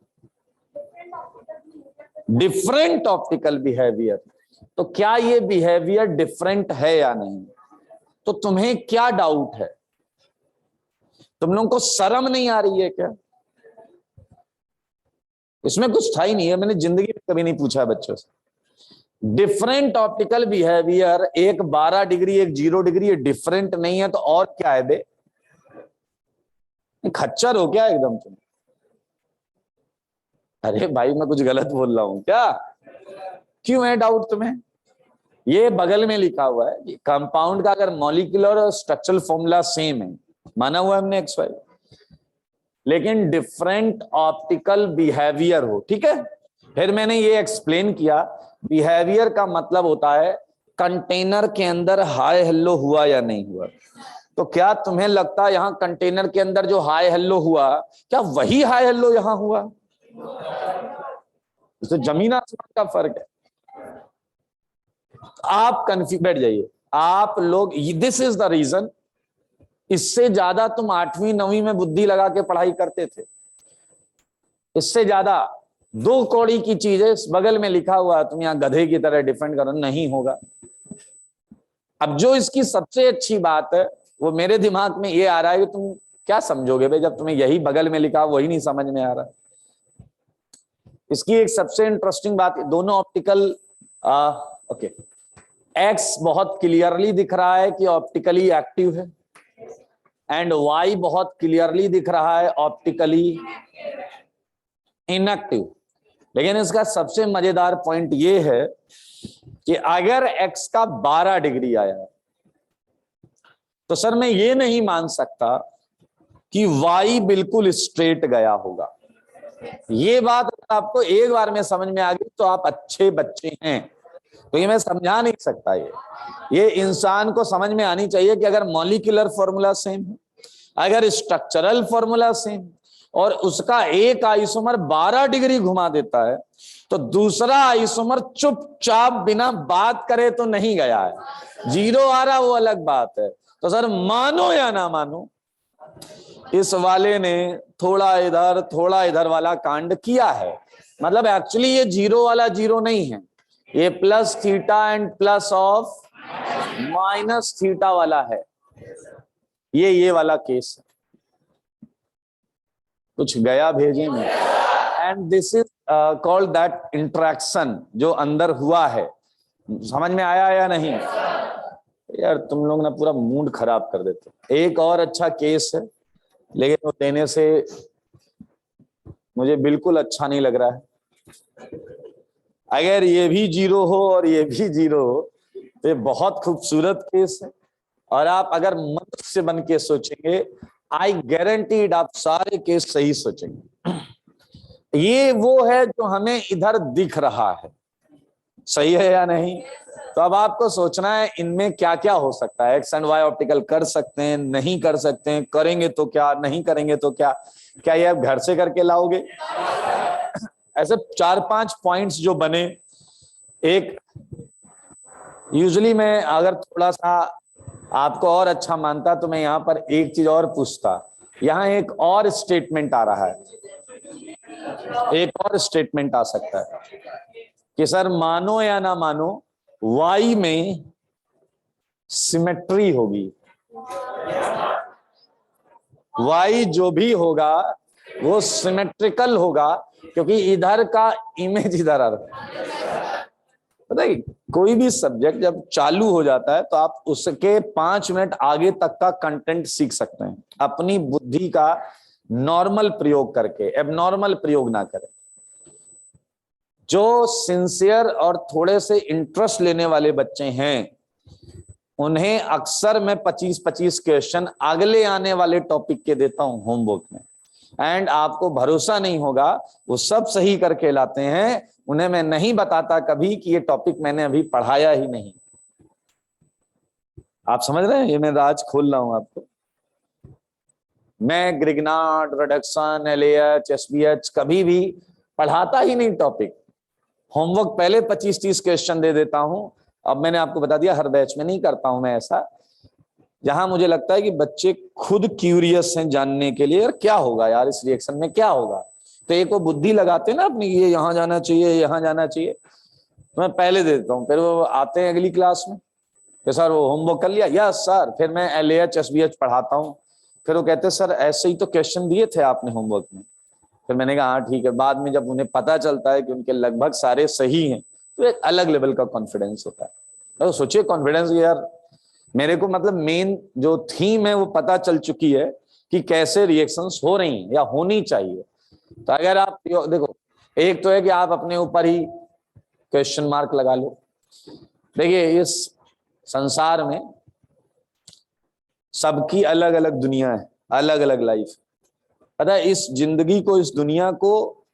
डिफरेंट ऑप्टिकल बिहेवियर, तो क्या ये बिहेवियर डिफरेंट है या नहीं। तो तुम्हें क्या डाउट है, तुम लोगों को शर्म नहीं आ रही है क्या। इसमें कुछ था ही नहीं है, मैंने जिंदगी में कभी नहीं पूछा बच्चों से। डिफरेंट ऑप्टिकल बिहेवियर, एक 12 डिग्री एक 0 डिग्री, ये डिफरेंट नहीं है तो और क्या है बे, खच्चर हो क्या एकदम तुम। अरे भाई मैं कुछ गलत बोल रहा हूं क्या, क्यों है डाउट तुम्हें। ये बगल में लिखा हुआ है कि कंपाउंड का अगर मॉलिक्यूलर और स्ट्रक्चरल फॉर्मूला सेम है, माना हुआ है हमने XY, लेकिन डिफरेंट ऑप्टिकल बिहेवियर हो, ठीक है। फिर मैंने ये एक्सप्लेन किया, बिहेवियर का मतलब होता है कंटेनर के अंदर हाय हेलो हुआ या नहीं हुआ। तो क्या तुम्हें लगता है यहां कंटेनर के अंदर जो हाय हेलो हुआ, क्या वही हाय हेलो यहां हुआ। तो जमीन आसमान का फर्क है। आप कंफ्यूज बैठ जाइए आप लोग, दिस इज द रीजन। इससे ज्यादा तुम 8वीं 9वीं में बुद्धि लगा के पढ़ाई करते थे, इससे ज्यादा 2 कौड़ी की चीजें बगल में लिखा हुआ, तुम यहां गधे की तरह डिफेंड करो, नहीं होगा। अब जो इसकी सबसे अच्छी बात है वो मेरे दिमाग में ये आ रहा है कि तुम क्या समझोगे भाई, जब तुम्हें यही बगल में लिखा वही नहीं समझ में आ रहा। इसकी एक सबसे इंटरेस्टिंग बात, दोनों ऑप्टिकल ओके एक्स बहुत क्लियरली दिख रहा है कि ऑप्टिकली एक्टिव है, एंड वाई बहुत क्लियरली दिख रहा है ऑप्टिकली इनएक्टिव। लेकिन इसका सबसे मजेदार पॉइंट ये है कि अगर एक्स का 12 डिग्री आया है तो सर मैं ये नहीं मान सकता कि वाई बिल्कुल स्ट्रेट गया होगा। ये बात आपको एक बार में समझ में आ गई तो आप अच्छे बच्चे हैं। तो ये मैं समझा नहीं सकता, ये इंसान को समझ में आनी चाहिए कि अगर मॉलिक्यूलर फॉर्मूला सेम है, अगर स्ट्रक्चरल फॉर्मूला सेम, और उसका एक आइसोमर 12 डिग्री घुमा देता है तो दूसरा आइसोमर चुपचाप बिना बात करे तो नहीं गया है, 0 आ रहा वो अलग बात है। तो सर मानो या ना मानो, इस वाले ने थोड़ा इधर वाला कांड किया है। मतलब एक्चुअली ये 0 वाला 0 नहीं है, ये plus theta and plus of minus theta वाला है, ये वाला केस है। कुछ गया भेजे में, and this is called that interaction जो अंदर हुआ है। समझ में आया या नहीं? यार तुम लोग ना पूरा मूड खराब कर देते। एक और अच्छा केस है, लेकिन वो देने से मुझे बिल्कुल अच्छा नहीं लग रहा है। अगर ये भी 0 हो और ये भी 0 हो तो ये बहुत खूबसूरत केस है। और आप अगर मनुष्य बन के सोचेंगे, आई गारंटीड आप सारे केस सही सोचेंगे। ये वो है जो हमें इधर दिख रहा है, सही है या नहीं? तो अब आपको सोचना है इनमें क्या क्या हो सकता है। एक्स एंड वाई ऑप्टिकल कर सकते हैं, नहीं कर सकते हैं, करेंगे तो क्या, नहीं करेंगे तो क्या। क्या ये आप घर से करके लाओगे? ऐसे 4-5 पॉइंट्स जो बने। एक यूजुअली मैं अगर थोड़ा सा आपको और अच्छा मानता तो मैं यहां पर एक चीज और पूछता। यहां एक और स्टेटमेंट आ रहा है, एक और स्टेटमेंट आ सकता है कि सर मानो या ना मानो वाई में सिमेट्री होगी, वाई जो भी होगा वो सिमेट्रिकल होगा, क्योंकि इधर का इमेज इधर आ रहा है। पता है कोई भी सब्जेक्ट जब चालू हो जाता है तो आप उसके 5 मिनट आगे तक का कंटेंट सीख सकते हैं अपनी बुद्धि का नॉर्मल प्रयोग करके, एबनॉर्मल प्रयोग ना करें। जो सिंसियर और थोड़े से इंटरेस्ट लेने वाले बच्चे हैं उन्हें अक्सर मैं 25-25 क्वेश्चन अगले आने वाले टॉपिक के देता हूं होमवर्क में, एंड आपको भरोसा नहीं होगा वो सब सही करके लाते हैं। उन्हें मैं नहीं बताता कभी कि ये टॉपिक मैंने अभी पढ़ाया ही नहीं। आप समझ रहे हैं? ये मैं राज खोल रहा हूं आपको। मैं ग्रिग्नार्ड, रिडक्शन, एलएएच, एसबीएच कभी भी पढ़ाता ही नहीं टॉपिक। होमवर्क पहले 25-30 क्वेश्चन दे देता हूं। अब मैंने आपको बता दिया हर बैच में नहीं करता हूं मैं ऐसा। जहां मुझे लगता है कि बच्चे खुद क्यूरियस हैं जानने के लिए, यार क्या होगा, यार इस रिएक्शन में क्या होगा, तो एक वो बुद्धि लगाते हैं ना अपनी, ये यहाँ जाना चाहिए, यहाँ जाना चाहिए, तो मैं पहले दे देता हूँ। फिर वो आते हैं अगली क्लास में कि सर वो होमवर्क कर लिया? Yes sir. फिर मैं एलएएच एसबीएच पढ़ाता हूँ, फिर वो कहते हैं सर ऐसे ही तो क्वेश्चन दिए थे आपने होमवर्क में। फिर मैंने कहा हाँ ठीक है। बाद में जब उन्हें पता चलता है कि उनके लगभग सारे सही हैं तो एक अलग लेवल का कॉन्फिडेंस होता है। तो सोचिए कॉन्फिडेंस, यार मेरे को मतलब मेन जो थीम है वो पता चल चुकी है कि कैसे रिएक्शंस हो रही हैं या होनी चाहिए। तो अगर आप देखो, एक तो है कि आप अपने ऊपर ही क्वेश्चन मार्क लगा लो। देखिए इस संसार में सबकी अलग अलग दुनिया है, अलग अलग लाइफ। पता है इस जिंदगी को, इस दुनिया को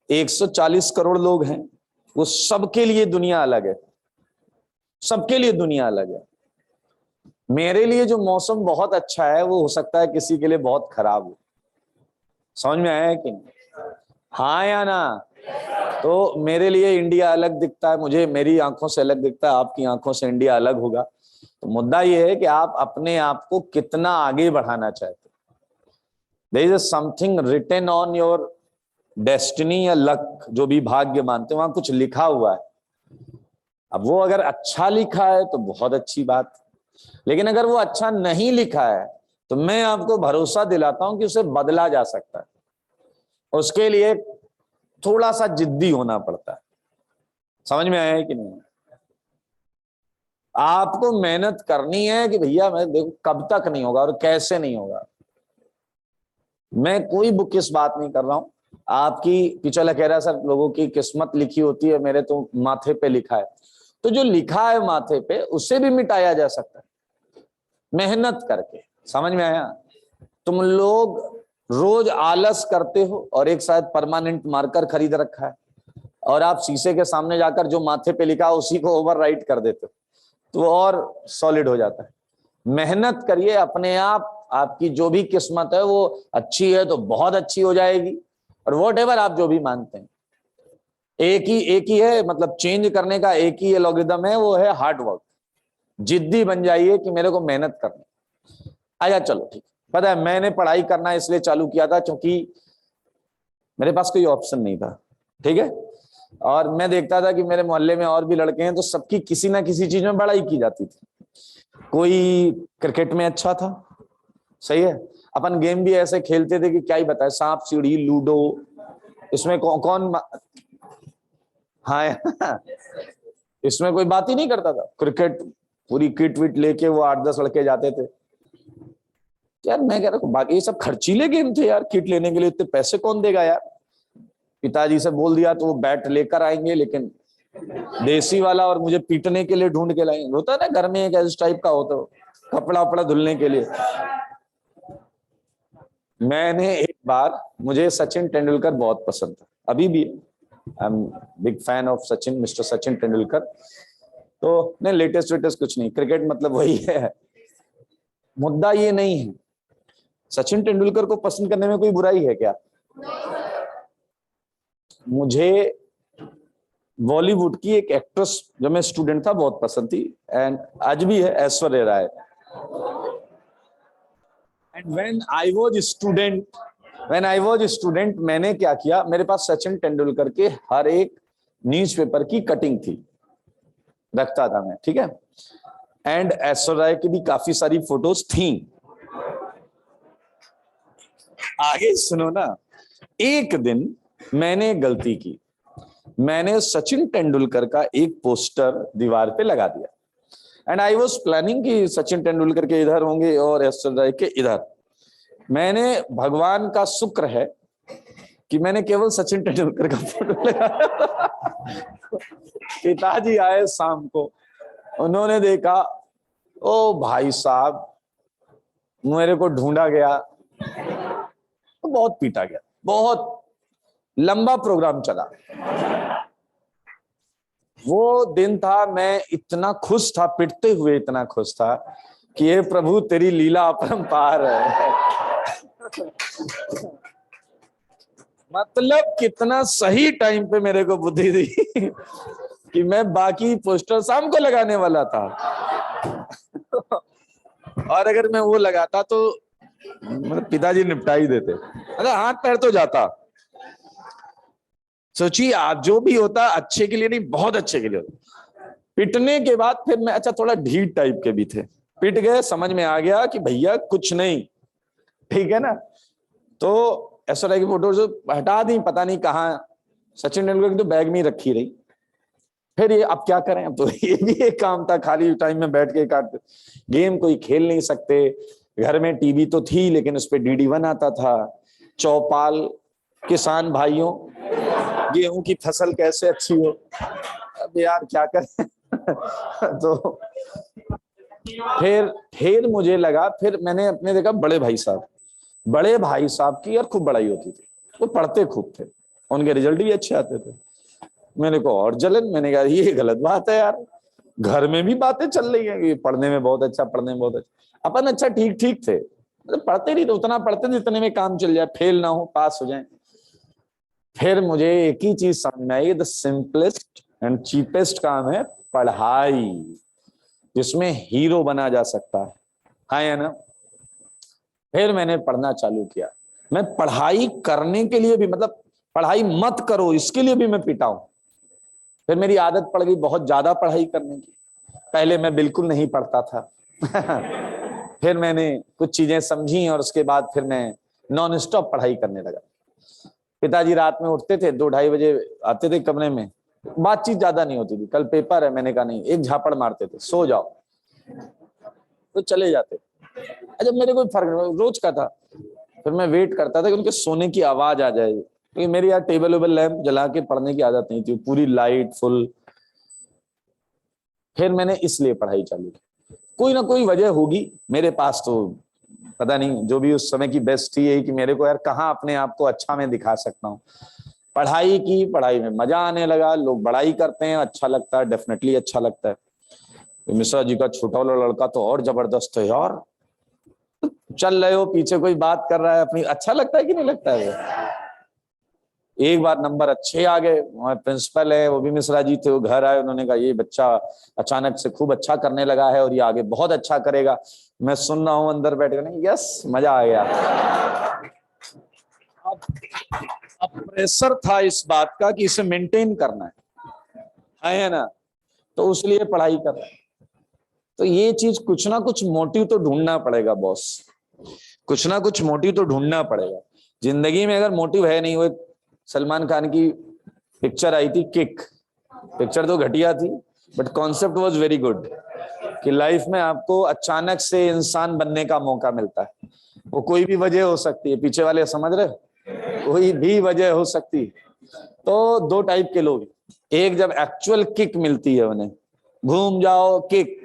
140 करोड़ लोग हैं, वो सबके लिए दुनिया अलग है, सबके लिए दुनिया अलग है। मेरे लिए जो मौसम बहुत अच्छा है वो हो सकता है किसी के लिए बहुत खराब हो। समझ में आया है कि नहीं? हाँ या ना? तो मेरे लिए इंडिया अलग दिखता है, मुझे मेरी आंखों से अलग दिखता है, आपकी आंखों से इंडिया अलग होगा। तो मुद्दा ये है कि आप अपने आप को कितना आगे बढ़ाना चाहते हो। There is something written on your destiny या लक, जो भी भाग्य मानते हैं, वहां कुछ लिखा हुआ है। अब वो अगर अच्छा लिखा है तो बहुत अच्छी बात, लेकिन अगर वो अच्छा नहीं लिखा है तो मैं आपको भरोसा दिलाता हूं कि उसे बदला जा सकता है। उसके लिए थोड़ा सा जिद्दी होना पड़ता है। समझ में आया है कि नहीं? आपको मेहनत करनी है कि भैया मैं देखो कब तक नहीं होगा और कैसे नहीं होगा। मैं कोई बुक किस बात नहीं कर रहा हूं। आपकी पिछला कह रहा है सर लोगों की किस्मत लिखी होती है, मेरे तो माथे पे लिखा है। तो जो लिखा है माथे पे उसे भी मिटाया जा सकता है मेहनत करके। समझ में आया? तुम लोग रोज आलस करते हो और एक शायद परमानेंट मार्कर खरीद रखा है और आप शीशे के सामने जाकर जो माथे पे लिखा उसी को ओवरराइट कर देते हो, तो और सॉलिड हो जाता है। मेहनत करिए अपने आप, आपकी जो भी किस्मत है वो अच्छी है तो बहुत अच्छी हो जाएगी। और वॉट आप जो भी मानते हैं, एक ही है, मतलब चेंज करने का एक ही एल्गोरिथम है, वो है हार्ड वर्क। जिद्दी बन जाइए कि मेरे को मेहनत करनी। आया चलो ठीक। पता है मैंने पढ़ाई करना इसलिए चालू किया था क्योंकि मेरे पास कोई ऑप्शन नहीं था, ठीक है। और मैं देखता था कि मेरे मोहल्ले में और भी लड़के हैं तो सबकी किसी ना किसी चीज में बड़ाई की जाती थी। कोई क्रिकेट में अच्छा था, सही है। अपन गेम भी ऐसे खेलते थे कि क्या ही बताए, सांप सीढ़ी लूडो, इसमें कौन हाँ इसमें कोई बात ही नहीं करता था। क्रिकेट पूरी किट विट लेके वो 8-10 लड़के जाते थे। यार मैं कह रहा हूँ बाकी ये सब खर्चीले गेम थे यार, किट लेने के लिए इतने पैसे कौन देगा यार। पिताजी से बोल दिया तो वो बैट लेकर आएंगे, लेकिन देसी वाला, और मुझे पीटने के लिए ढूंढ के लाएंगे। होता है ना घर में एक इस टाइप का होता, कपड़ा वपड़ा धुलने के लिए। मैंने एक बार, मुझे सचिन तेंदुलकर बहुत पसंद था, अभी भी I am big fan of Sachin, mister Sachin Tendulkar. तो नहीं लेटेस्ट वेटेस्ट कुछ नहीं, क्रिकेट मतलब वही है। मुद्दा ये नहीं है सचिन तेंदुलकर को पसंद करने में कोई बुराई है क्या। मुझे बॉलीवुड की एक एक्ट्रेस जब मैं स्टूडेंट था बहुत पसंद थी, एंड आज भी है, Aishwarya Rai. And when I was student मैंने क्या किया, मेरे पास सचिन तेंदुलकर के हर एक न्यूज़पेपर की कटिंग थी, रखता था मैं, ठीक है। एंड ऐश्वर्या राय की भी काफी सारी फोटोज थी। आगे सुनो ना। एक दिन मैंने गलती की, मैंने सचिन तेंदुलकर का एक पोस्टर दीवार पे लगा दिया। एंड आई वॉज प्लानिंग कि सचिन तेंदुलकर के इधर होंगे और ऐश्वर्या राय के इधर। मैंने, भगवान का शुक्र है कि मैंने केवल सचिन तेंदुलकर का फोटो लगाया। पिताजी आए शाम को, उन्होंने देखा, ओ भाई साहब मेरे को ढूंढा गया, तो बहुत पीटा गया, बहुत लंबा प्रोग्राम चला। वो दिन था, मैं इतना खुश था, पिटते हुए इतना खुश था कि ये प्रभु तेरी लीला अपरंपार है। मतलब कितना सही टाइम पे मेरे को बुद्धि दी कि मैं बाकी पोस्टर शाम को लगाने वाला था और अगर मैं वो लगाता तो मतलब पिताजी निपटा ही देते, अगर हाथ पैर तो जाता। सोचिए आप, जो भी होता अच्छे के लिए नहीं, बहुत अच्छे के लिए होता। पिटने के बाद फिर मैं, अच्छा थोड़ा ढीठ टाइप के भी थे, पिट गए, समझ में आ गया कि भैया कुछ नहीं, ठीक है ना। तो ऐश्वर्या की फोटो जो हटा दी, पता नहीं कहाँ, सचिन तेंदुलकर की तो बैग में ही रखी रही। फिर ये अब क्या करें, अब तो ये भी एक काम था, खाली टाइम में बैठ के काटते, गेम कोई खेल नहीं सकते। घर में टीवी तो थी लेकिन उस पर DD1 आता था, चौपाल, किसान भाइयों, गेहूं की फसल कैसे अच्छी हो। अब यार क्या करें। तो फिर मुझे लगा, फिर मैंने अपने देखा बड़े भाई साहब की यार खूब बड़ाई होती थी, वो पढ़ते खूब थे, उनके रिजल्ट भी अच्छे आते थे। मेरे को और जलन, मैंने कहा ये गलत बात है यार, घर में भी बातें चल रही है कि पढ़ने में बहुत अच्छा, पढ़ने में बहुत अच्छा। अपन अच्छा ठीक ठीक थे, मतलब पढ़ते नहीं तो उतना पढ़ते थे जितने में काम चल जाए, फेल ना हो पास हो जाए। फिर मुझे एक ही चीज समझ में आई, द सिंपलेस्ट एंड चीपेस्ट काम है पढ़ाई, जिसमें हीरो बना जा सकता है, हाँ या ना। फिर मैंने पढ़ना चालू किया। मैं पढ़ाई करने के लिए भी, मतलब पढ़ाई मत करो इसके लिए भी मैं पिटा हूं। फिर मेरी आदत पड़ गई बहुत ज्यादा पढ़ाई करने की। पहले मैं बिल्कुल नहीं पढ़ता था। फिर मैंने कुछ चीजें समझी और उसके बाद फिर मैं नॉन स्टॉप पढ़ाई करने लगा। पिताजी रात में उठते थे, 2-2:30 बजे आते थे कमरे में, बातचीत ज्यादा नहीं होती थी। कल पेपर है, मैंने कहा नहीं, एक झापड़ मारते थे, सो जाओ, तो चले जाते। अच्छा मेरे कोई फर्क नहीं, रोज का था। फिर मैं वेट करता था कि उनके सोने की आवाज आ जाए, क्योंकि मेरी यार टेबल वेबल लैंप जला के पढ़ने की आदत नहीं थी, पूरी लाइट फुल। फिर मैंने इसलिए पढ़ाई चालू की, कोई ना कोई वजह होगी मेरे पास, तो पता नहीं, जो भी उस समय की बेस्ट थी यही कि मेरे को यार कहाँ अपने आप को अच्छा मैं दिखा सकता हूँ। पढ़ाई की, पढ़ाई में मजा आने लगा, लोग बड़ाई करते हैं, अच्छा लगता है, डेफिनेटली अच्छा लगता है। मिश्रा जी का छोटा वाला लड़का तो और जबरदस्त है यार, चल रहे हो पीछे कोई बात कर रहा है अपनी, अच्छा लगता है कि नहीं लगता है वो। एक बार नंबर अच्छे आ गए, वहां प्रिंसिपल है वो भी मिश्रा जी थे, वो घर आए, उन्होंने कहा ये बच्चा अचानक से खूब अच्छा करने लगा है और ये आगे बहुत अच्छा करेगा। मैं सुन रहा हूं अंदर बैठ कर, यस मजा आ गया। अब प्रेशर था इस बात का कि इसे मेंटेन करना है ना, तो उसलिए पढ़ाई कर रहा है। तो ये चीज कुछ ना कुछ मोटिव तो ढूंढना पड़ेगा बॉस, कुछ ना कुछ मोटिव तो ढूंढना पड़ेगा जिंदगी में। अगर मोटिव है नहीं, वो सलमान खान की पिक्चर आई थी किक, पिक्चर तो घटिया थी but concept was very good, कि लाइफ में आपको अचानक से इंसान बनने का मौका मिलता है। वो कोई भी वजह हो सकती है, पीछे वाले समझ रहे, कोई भी वजह हो सकती है। तो दो टाइप के लोग, एक जब एक्चुअल किक मिलती है उन्हें, घूम जाओ किक,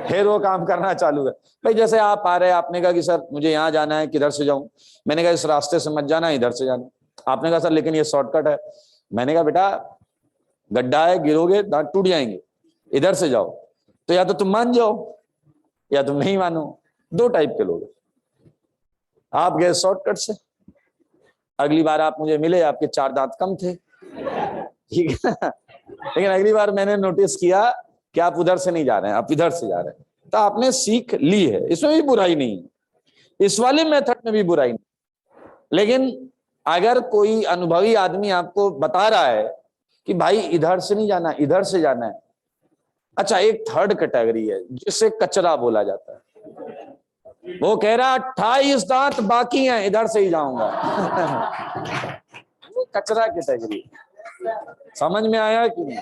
फिर वो काम करना चालू है। भाई जैसे आप आ रहे हैं, आपने कहा कि सर मुझे यहाँ जाना है, किधर से जाऊं? मैंने कहा इस रास्ते से मत जाना, इधर से जाना। आपने कहा सर लेकिन ये शॉर्टकट है। मैंने कहा बेटा गड्ढा है, गिरोगे दांत टूट जाएंगे, इधर से जाओ। तो या तो तुम मान जाओ या तुम नहीं मानो। दो टाइप के लोग, आप गए शॉर्टकट से, अगली बार आप मुझे मिले आपके 4 दांत कम थे, ठीक है ना? लेकिन अगली बार मैंने नोटिस किया कि आप उधर से नहीं जा रहे हैं, आप इधर से जा रहे हैं, तो आपने सीख ली है, इसमें भी बुराई नहीं है, इस वाले मेथड में भी बुराई नहीं। लेकिन अगर कोई अनुभवी आदमी आपको बता रहा है कि भाई इधर से नहीं जाना, इधर से जाना है। अच्छा एक थर्ड कैटेगरी है जिसे कचरा बोला जाता है, वो कह रहा 28 दांत बाकी हैं, इधर से ही जाऊंगा। वो कचरा कैटेगरी, समझ में आया कि नहीं?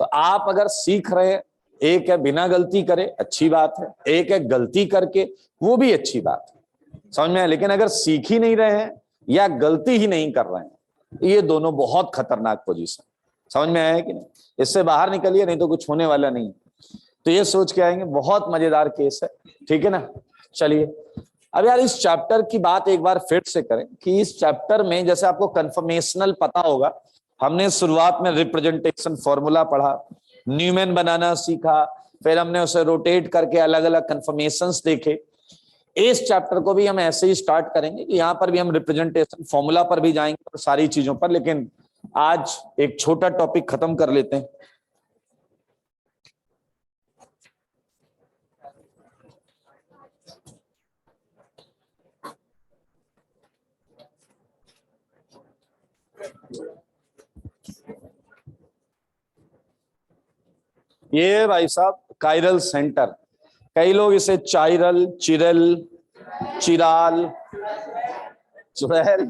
तो आप अगर सीख रहे हैं, एक है बिना गलती करे, अच्छी बात है, एक है गलती करके, वो भी अच्छी बात है, समझ में आया? लेकिन अगर सीख ही नहीं रहे हैं या गलती ही नहीं कर रहे हैं, ये दोनों बहुत खतरनाक पोजीशन, समझ में आया कि नहीं? इससे बाहर निकलिए, नहीं तो कुछ होने वाला नहीं। तो ये सोच के आएंगे, बहुत मजेदार केस है, ठीक है ना? चलिए अब यार इस चैप्टर की बात एक बार फिर से करें कि इस चैप्टर में जैसे आपको कन्फर्मेशनल पता होगा, हमने शुरुआत में रिप्रेजेंटेशन फॉर्मूला पढ़ा, न्यूमैन बनाना सीखा, फिर हमने उसे रोटेट करके अलग अलग कन्फर्मेशंस देखे। इस चैप्टर को भी हम ऐसे ही स्टार्ट करेंगे कि यहाँ पर भी हम रिप्रेजेंटेशन फॉर्मूला पर भी जाएंगे और सारी चीजों पर, लेकिन आज एक छोटा टॉपिक खत्म कर लेते हैं। ये भाई साहब कायरल सेंटर, कई लोग इसे चाइरल, चिरल, चिराल, चुड़ैल,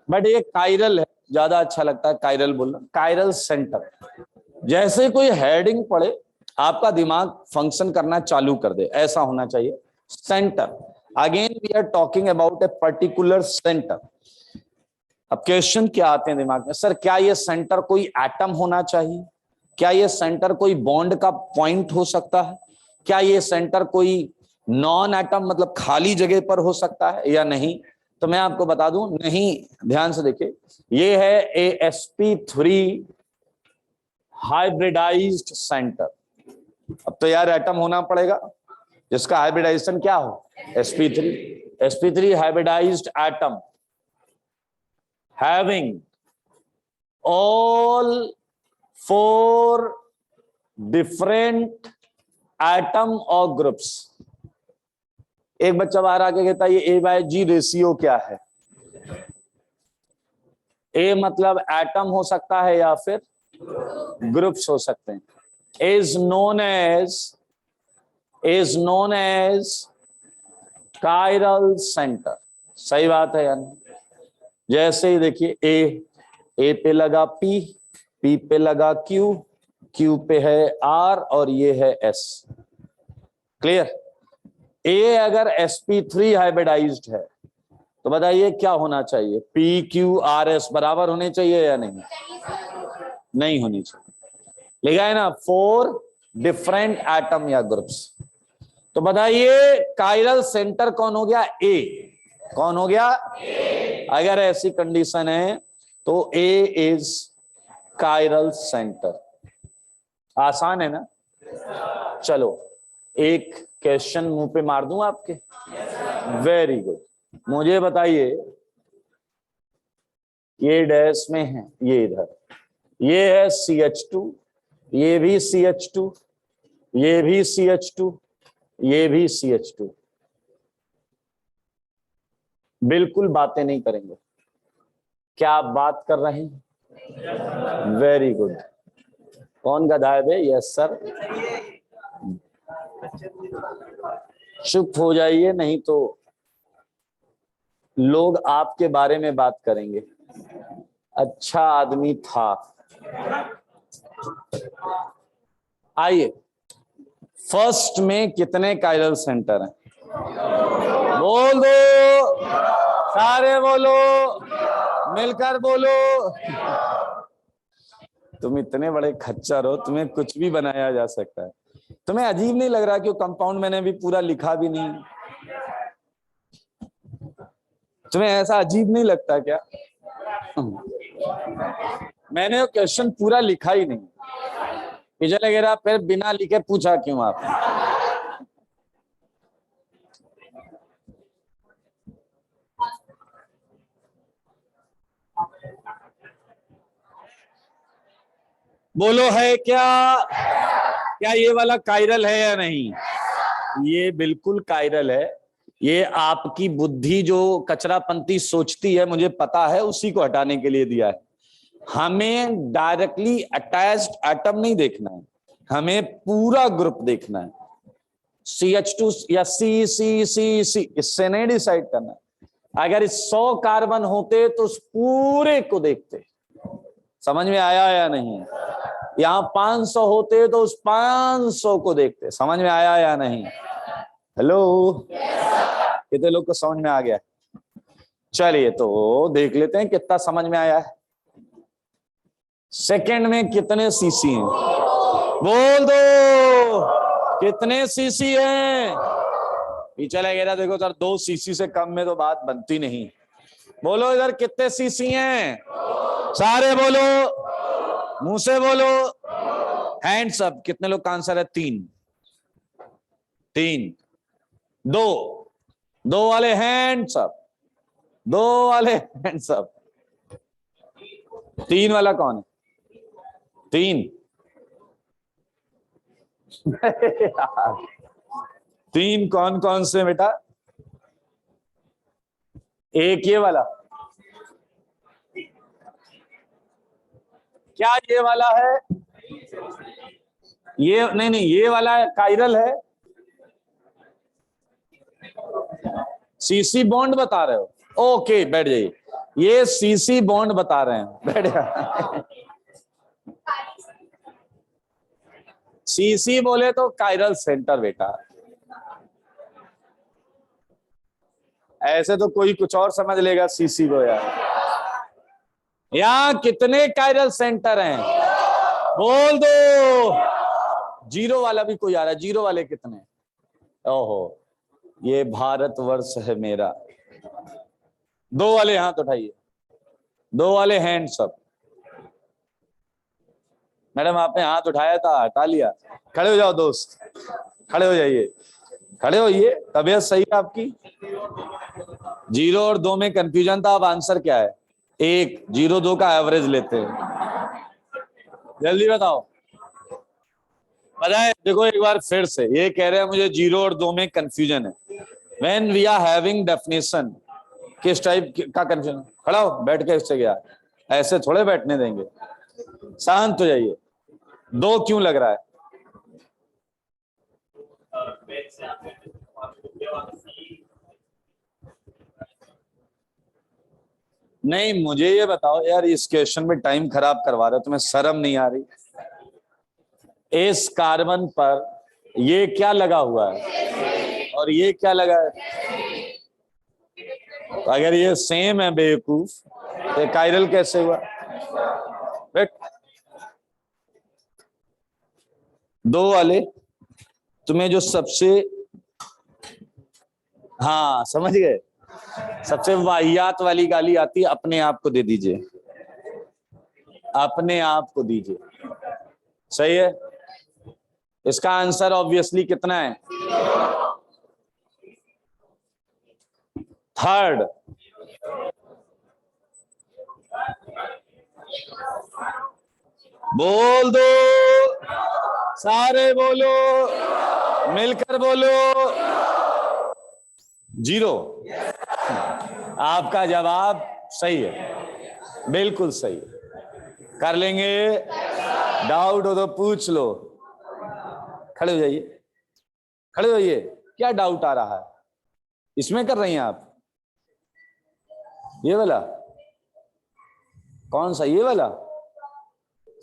बट ये कायरल है, ज्यादा अच्छा लगता है कायरल बोलना। कायरल सेंटर, जैसे कोई हेडिंग पढ़े आपका दिमाग फंक्शन करना चालू कर दे, ऐसा होना चाहिए। Centre, again we are talking about a particular centre. अब क्वेश्चन क्या आते हैं दिमाग में, सर क्या ये सेंटर कोई एटम होना चाहिए? क्या ये सेंटर कोई बॉन्ड का पॉइंट हो सकता है? क्या ये सेंटर कोई नॉन एटम मतलब खाली जगह पर हो सकता है या नहीं? तो मैं आपको बता दूं, नहीं, ध्यान से देखिए, ये है AsP3 हाइब्रिडाइज्ड सेंटर। अब तो यार एटम होना पड़ेगा जिसका हाइब्रिडाइजेशन क्या हो, sp3 hybridized atom having all 4 different atom or groups। एक बच्चा बाहर आके कहता है ये A/G रेशियो क्या है? ए मतलब एटम हो सकता है या फिर ग्रुप्स हो सकते हैं। Is known as chiral centre. सही बात है यार, जैसे ही देखिए ए पे लगा पी, पी पे लगा क्यू, क्यू पे है आर और ये है एस। क्लियर? ए अगर sp3 हाइब्रिडाइज्ड है तो बताइए क्या होना चाहिए? पी क्यू आर एस बराबर होने चाहिए या नहीं? नहीं होनी चाहिए। लिखा है ना 4 डिफरेंट एटम या ग्रुप्स। तो बताइए कायरल सेंटर कौन हो गया? ए। कौन हो गया? ए। अगर ऐसी कंडीशन है तो ए इज कायरल सेंटर। आसान है ना? चलो एक क्वेश्चन मुंह पे मार दूं आपके। Very good. मुझे बताइए ये डैश में है, ये इधर, ये है CH2, ये भी CH2, ये भी CH2, ये भी CH2। बिल्कुल बातें नहीं करेंगे। क्या आप बात कर रहे हैं? Very good. कौन गधा है बे? Yes sir. चुप हो जाइए नहीं तो लोग आपके बारे में बात करेंगे। अच्छा आदमी था। आइए, फर्स्ट में कितने कायरल सेंटर हैं? बोल दो, सारे बोलो, मिलकर बोलो। तुम इतने बड़े खच्चर हो, तुम्हें कुछ भी बनाया जा सकता है। तुम्हें अजीब नहीं लग रहा कि कंपाउंड मैंने भी पूरा लिखा भी नहीं? तुम्हें ऐसा अजीब नहीं लगता क्या? मैंने वो क्वेश्चन पूरा लिखा ही नहीं। पिछले वगैरह फिर बिना लिखे पूछा क्यों आप? बोलो है क्या? क्या ये वाला कायरल है या नहीं? ये बिल्कुल कायरल है। ये आपकी बुद्धि जो कचरापंती सोचती है, मुझे पता है, उसी को हटाने के लिए दिया है। हमें डायरेक्टली अटैच्ड एटम नहीं देखना है, हमें पूरा ग्रुप देखना है। CH2 या C, इससे नहीं डिसाइड करना है। अगर 100 कार्बन होते तो उस पूरे को देखते। समझ में आया या नहीं? यहाँ 500 होते तो उस 500 को देखते। समझ में आया या नहीं? हेलो, कितने लोग को समझ में आ गया? चलिए तो देख लेते हैं कितना समझ में आया है। सेकंड में कितने सीसी हैं? बोल दो, कितने सीसी हैं? पीछे लगेगा देखो सर, 2 सीसी से कम में तो बात बनती नहीं। बोलो इधर कितने सीसी हैं? सारे बोलो, मुंह से बोलो, हैंड्स अप। कितने लोग का आंसर है? 3। 3। 2 2 वाले हैंड्स अप, 2 वाले हैंड्स अप। 3 वाला कौन है? 3। 3 कौन कौन से बेटा? एक ये वाला, क्या ये वाला है? ये नहीं नहीं, ये वाला कायरल है। सीसी बॉन्ड बता रहे हो? ओके, बैठ जाइए। ये सीसी बॉन्ड बता रहे हैं, बैठ जा। सीसी बोले तो कायरल सेंटर बेटा। ऐसे तो कोई कुछ और समझ लेगा सीसी को यार। यहां कितने कायरल सेंटर हैं? बोल दो। जीरो वाला भी कोई आ रहा है? जीरो वाले कितने? ओहो, ये भारतवर्ष है मेरा। 2 वाले हाथ उठाइए, 2 वाले हैंड सब। मैडम आपने हाथ उठाया था, हटा लिया। खड़े हो जाओ दोस्त, खड़े हो जाइए, खड़े होइए। तबीयत सही है आपकी? 0 और 2 में कंफ्यूजन था, अब आंसर क्या है? 1। 0 2 का एवरेज लेते हैं। जल्दी बताओ। पता है, देखो एक बार फिर से ये कह रहे हैं मुझे 0 और 2 में कंफ्यूजन है। When we are having definition, किस टाइप का कंफ्यूजन? खड़ा हो, बैठ के इससे गया, ऐसे थोड़े बैठने देंगे। शांत हो जाइए। 2 क्यों लग रहा है? नहीं, मुझे ये बताओ यार, इस क्वेश्चन में टाइम खराब करवा रहे हो, तुम्हें शर्म नहीं आ रही? इस कार्बन पर ये क्या लगा हुआ है और ये क्या लगा है? तो अगर ये सेम है बेवकूफ, तो कायरल कैसे हुआ? बेट दो वाले तुम्हें जो सबसे, हाँ समझ गए, सबसे वाहियात वाली गाली आती है, अपने आप को दे दीजिए, अपने आप को दीजिए। सही है। इसका आंसर ऑब्वियसली कितना है? थर्ड। बोल दो, सारे बोलो, मिलकर बोलो। जीरो। आपका जवाब सही है, बिल्कुल सही है। कर लेंगे, डाउट हो तो पूछ लो। खड़े हो जाइए, खड़े हो जाइए। क्या डाउट आ रहा है इसमें? कर रही हैं आप ये वाला? कौन सा? ये वाला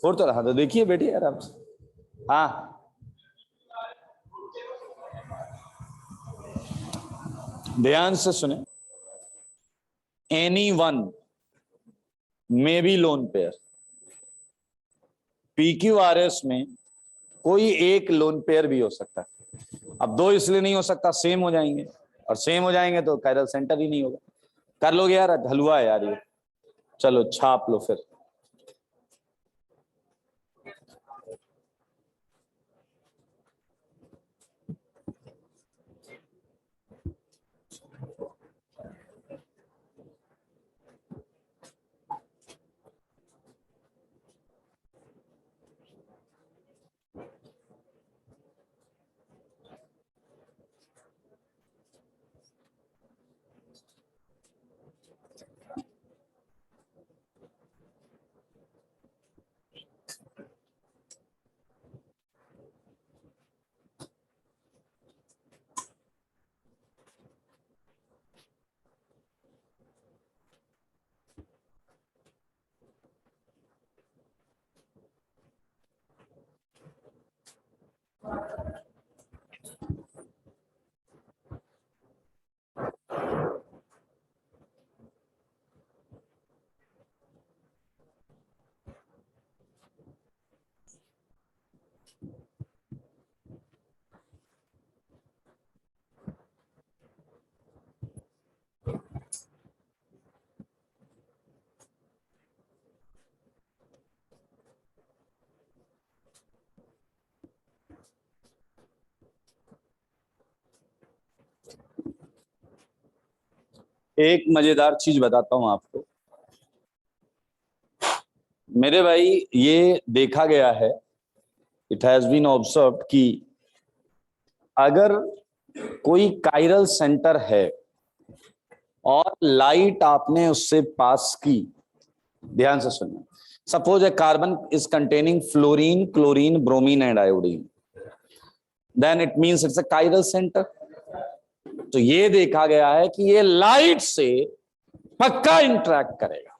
फोर तो रहा, तो देखिए बेटी आराम से। हाँ, ध्यान से सुने। Any one may be lone pair. PQRS में कोई एक लोन पेयर भी हो सकता है। अब दो इसलिए नहीं हो सकता, सेम हो जाएंगे, और सेम हो जाएंगे तो कायरल सेंटर ही नहीं होगा। कर लोगे यार, हलवा है यार ये। चलो छाप लो फिर। एक मजेदार चीज बताता हूं आपको मेरे भाई। ये देखा गया है, इट हैज बीन ऑब्जर्व्ड कि अगर कोई कायरल सेंटर है और लाइट आपने उससे पास की, ध्यान से सुनना। Suppose a carbon is containing fluorine, chlorine, bromine and iodine, then it means it's a chiral centre. तो ये देखा गया है कि ये लाइट से पक्का इंटरेक्ट करेगा।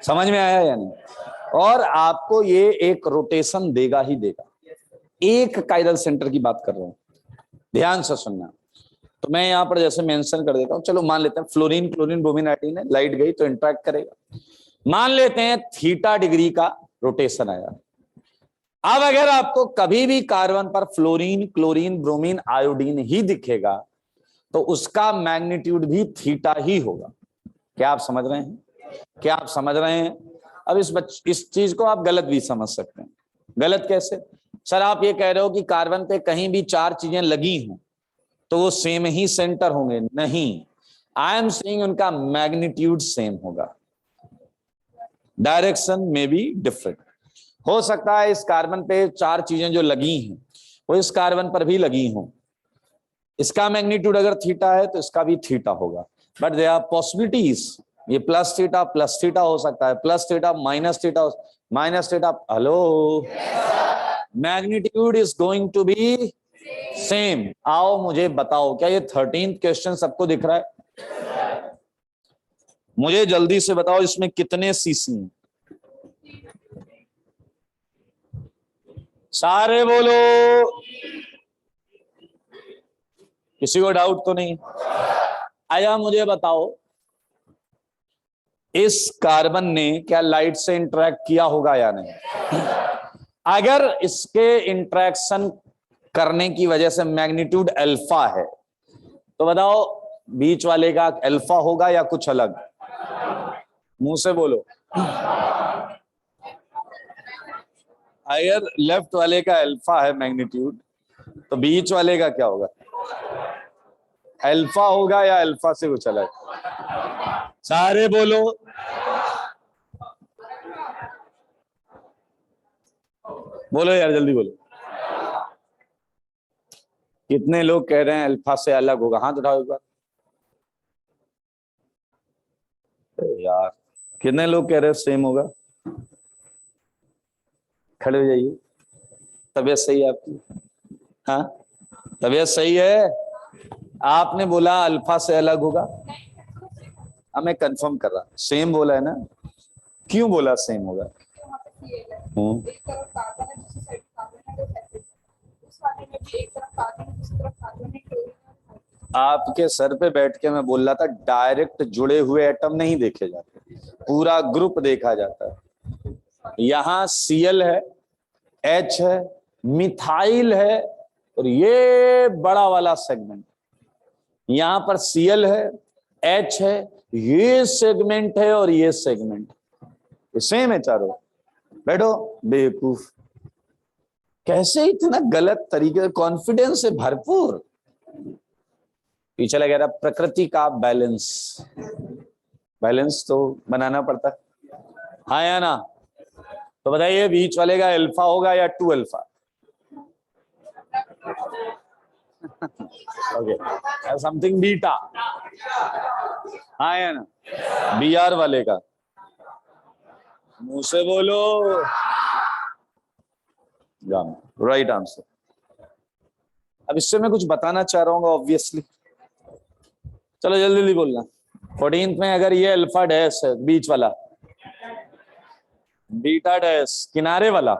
समझ में आया या नहीं? और आपको ये एक रोटेशन देगा ही देगा। एक कायरल सेंटर की बात कर रहा हूं, ध्यान से सुनना। तो मैं यहां पर जैसे मेंशन कर देता हूं, चलो मान लेते हैं फ्लोरीन, क्लोरीन, ब्रोमीन, आयोडीन है, लाइट गई तो इंटरेक्ट करेगा। मान लेते हैं थीटा डिग्री का रोटेशन आया। अब अगर आपको कभी भी कार्बन पर फ्लोरीन, क्लोरीन, ब्रोमीन, आयोडीन ही दिखेगा तो उसका मैग्नीट्यूड भी थीटा ही होगा। क्या आप समझ रहे हैं? क्या आप समझ रहे हैं? अब इस चीज को आप गलत भी समझ सकते हैं। गलत कैसे? सर आप ये कह रहे हो कि कार्बन पे कहीं भी चार चीजें लगी हों तो वो सेम ही सेंटर होंगे? नहीं, आई एम सेइंग उनका मैग्नीट्यूड सेम होगा, डायरेक्शन में भी डिफरेंट हो सकता है। इस कार्बन पे चार चीजें जो लगी हैं वो इस कार्बन पर भी लगी हों, इसका मैग्नीट्यूड अगर थीटा है तो इसका भी थीटा होगा। बट देयर आर पॉसिबिलिटीज, ये प्लस थीटा हो सकता है, plus theta minus theta. Hello, magnitude is going to be same. आओ मुझे बताओ, क्या ये 13th क्वेश्चन सबको दिख रहा है? मुझे जल्दी से बताओ इसमें कितने सीसी हैं? सारे बोलो, किसी को डाउट तो नहीं? आया मुझे बताओ, इस कार्बन ने क्या लाइट से इंटरेक्ट किया होगा या नहीं? अगर इसके इंटरेक्शन करने की वजह से मैग्नीट्यूड अल्फा है, तो बताओ बीच वाले का अल्फा होगा या कुछ अलग? मुंह से बोलो। अगर लेफ्ट वाले का अल्फा है मैग्नीट्यूड, तो बीच वाले का क्या होगा? अल्फा होगा या अल्फा से कुछ अलग? सारे बोलो। बोलो यार, जल्दी बोलो। कितने लोग कह रहे हैं अल्फा से अलग होगा? हाथ उठाओ एक बार। यार कितने लोग कह रहे हैं सेम होगा? खड़े हो जाइए। तबीयत सही है आपकी? हाँ, तबीयत सही है। आपने बोला अल्फा से अलग होगा। अब मैं कंफर्म कर रहा, सेम बोला है ना? क्यों बोला सेम होगा? आपके सर पे बैठ के मैं बोल रहा था, डायरेक्ट जुड़े हुए एटम नहीं देखे जाते, पूरा ग्रुप देखा जाता है। यहाँ Cl है, H है, मिथाइल है, और ये बड़ा वाला सेगमेंट, यहाँ पर Cl है, H है, ये सेगमेंट है और ये सेगमेंट सेम है चारों। बैठो बेवकूफ, कैसे इतना गलत तरीके, कॉन्फिडेंस से भरपूर। पीछे लगा रहा प्रकृति का बैलेंस, बैलेंस तो बनाना पड़ता है, हाँ या ना? तो बताइए बीच वाले का अल्फा होगा या 2 अल्फा? ओके, समथिंग बीटा, हाँ या ना? Br वाले का मुंह से बोलो। Right answer. अब इससे मैं कुछ बताना चाह रहा हूँ ऑब्वियसली, चलो जल्दी जल्दी बोलना। 14th में अगर ये अल्फा डैश है बीच वाला, बीटा डैश किनारे वाला,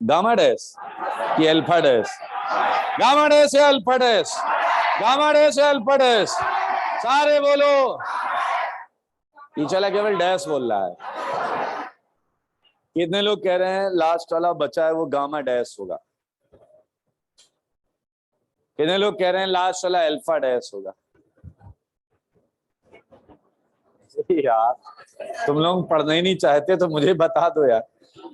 गामा डैश कि अल्फा डैश? गामा डैश या अल्फा डैश? गामा डैश या अल्फा डैश? सारे बोलो। पीछे वाला केवल डैश बोल रहा है। कितने लोग कह रहे हैं लास्ट वाला बचा है वो गामा डैश होगा? कितने लोग कह रहे हैं लास्ट वाला अल्फा डैश होगा? यार तुम लोग पढ़ना ही नहीं चाहते तो मुझे बता दो यार,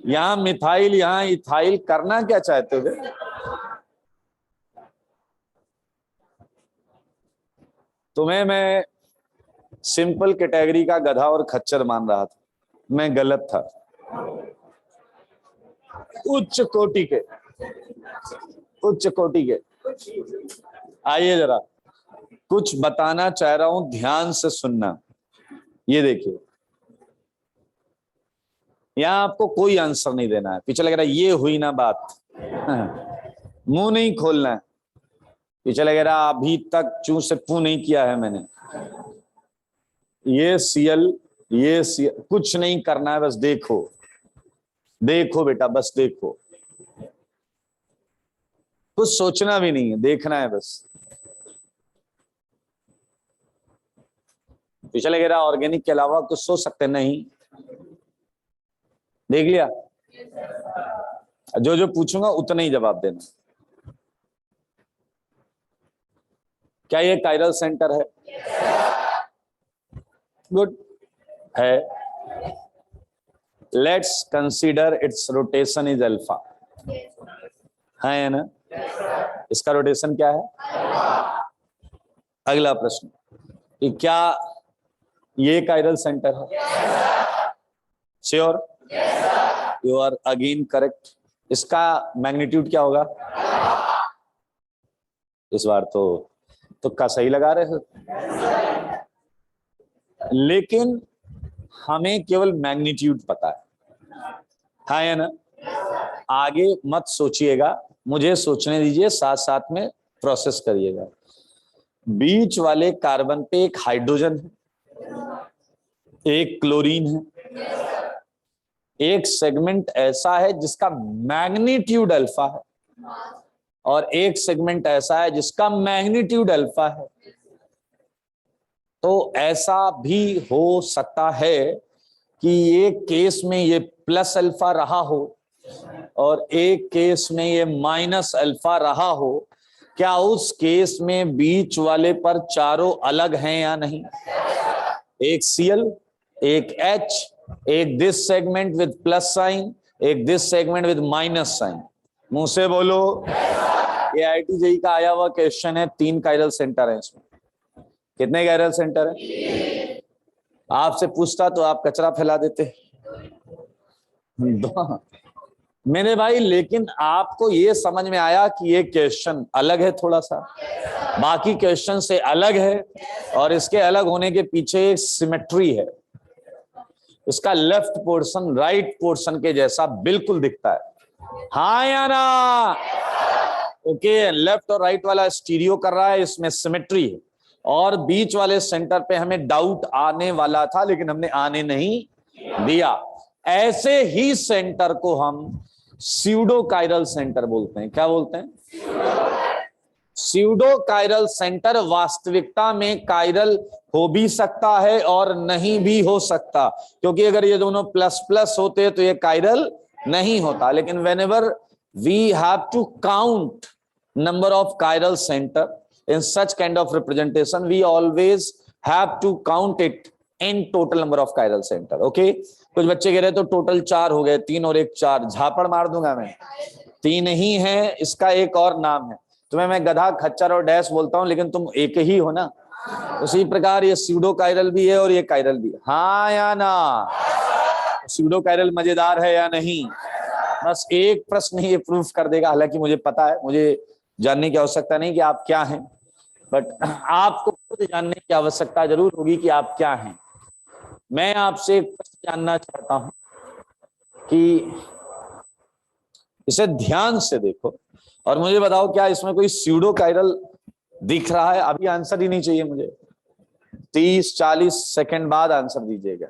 यहाँ मिथाइल यहाँ इथाइल, करना क्या चाहते हो? तुम्हें मैं सिंपल कैटेगरी का गधा और खच्चर मान रहा था, मैं गलत था। उच्च कोटि के, उच्च कोटि के। आइए जरा कुछ बताना चाह रहा हूं, ध्यान से सुनना। ये देखिए, यहां आपको कोई आंसर नहीं देना है। पीछे लग रहा है ये हुई ना बात, मुंह नहीं खोलना है। पीछे लग रहा अभी तक चू से पू नहीं किया है मैंने। ये Cl, ये Cl, कुछ नहीं करना है, बस देखो देखो बेटा, बस देखो, कुछ सोचना भी नहीं है, देखना है बस। पीछे लग रहा ऑर्गेनिक के अलावा कुछ सोच सकते नहीं? देख लिया? जो जो पूछूंगा उतना ही जवाब देना। क्या ये कायरल सेंटर है? गुड है। Let's consider it's rotation is alpha, है ना? इसका रोटेशन क्या है? अगला प्रश्न, कि क्या ये कायरल सेंटर है? Sure? You are again correct. इसका मैग्नीट्यूड क्या होगा? इस बार तो तुक्का सही लगा रहे हो, लेकिन हमें केवल मैग्नीट्यूड पता है, हाँ या ना? आगे मत सोचिएगा, मुझे सोचने दीजिए, साथ साथ में प्रोसेस करिएगा। बीच वाले कार्बन पे एक हाइड्रोजन है, एक क्लोरीन है, एक सेगमेंट ऐसा है जिसका मैग्नीट्यूड अल्फा है, और एक सेगमेंट ऐसा है जिसका मैग्नीट्यूड अल्फा है। तो ऐसा भी हो सकता है कि एक केस में ये प्लस अल्फा रहा हो और एक केस में ये माइनस अल्फा रहा हो। क्या उस केस में बीच वाले पर चारों अलग हैं या नहीं? एक Cl, एक H, एक this segment with plus sign, एक this segment with minus sign. मुंह से बोलो। ये IIT JEE का आया हुआ क्वेश्चन है। 3 कायरल सेंटर है इसमें। कितने कायरल सेंटर है? आपसे पूछता तो आप कचरा फैला देते। मेरे भाई, लेकिन आपको ये समझ में आया कि ये क्वेश्चन अलग है, थोड़ा सा बाकी क्वेश्चन से अलग है, और इसके अलग होने के पीछे सिमेट्री है। इसका लेफ्ट पोर्शन राइट पोर्शन के जैसा बिल्कुल दिखता है, हाँ या ना? ओके, लेफ्ट और राइट वाला स्टीरियो कर रहा है, इसमें सिमेट्री है। और बीच वाले सेंटर पे हमें डाउट आने वाला था, लेकिन हमने आने नहीं दिया। ऐसे ही सेंटर को हम स्यूडो कायरल सेंटर बोलते हैं। क्या बोलते हैं? स्यूडो कायरल सेंटर वास्तविकता में कायरल हो भी सकता है और नहीं भी हो सकता, क्योंकि अगर ये दोनों प्लस प्लस होते तो ये कायरल नहीं होता। लेकिन whenever we have to count number of chiral centre in such kind of representation, we always have to count it in total number of chiral center. Okay, कुछ बच्चे कह रहे तो टोटल 4 हो गए, 3 और 1 4। झापड़ मार दूंगा मैं, 3 ही है, इसका एक और नाम है। तुम्हें मैं गधा, खच्चर और डैश बोलता हूं, लेकिन तुम एक ही हो ना। उसी प्रकार ये स्यूडो कायरल भी है और ये कायरल भी है, हाँ या ना? स्यूडो कायरल मजेदार है या नहीं? बस एक प्रश्न ही ये प्रूफ कर देगा। हालांकि मुझे पता है, मुझे जानने की आवश्यकता नहीं कि आप क्या हैं, बट आपको खुद जानने की आवश्यकता जरूर होगी कि आप क्या हैं। मैं आपसे एक प्रश्न जानना चाहता हूं कि इसे ध्यान से देखो और मुझे बताओ, क्या इसमें कोई स्यूडो कायरल दिख रहा है? अभी आंसर ही नहीं चाहिए मुझे, 30-40 सेकंड बाद आंसर दीजिएगा।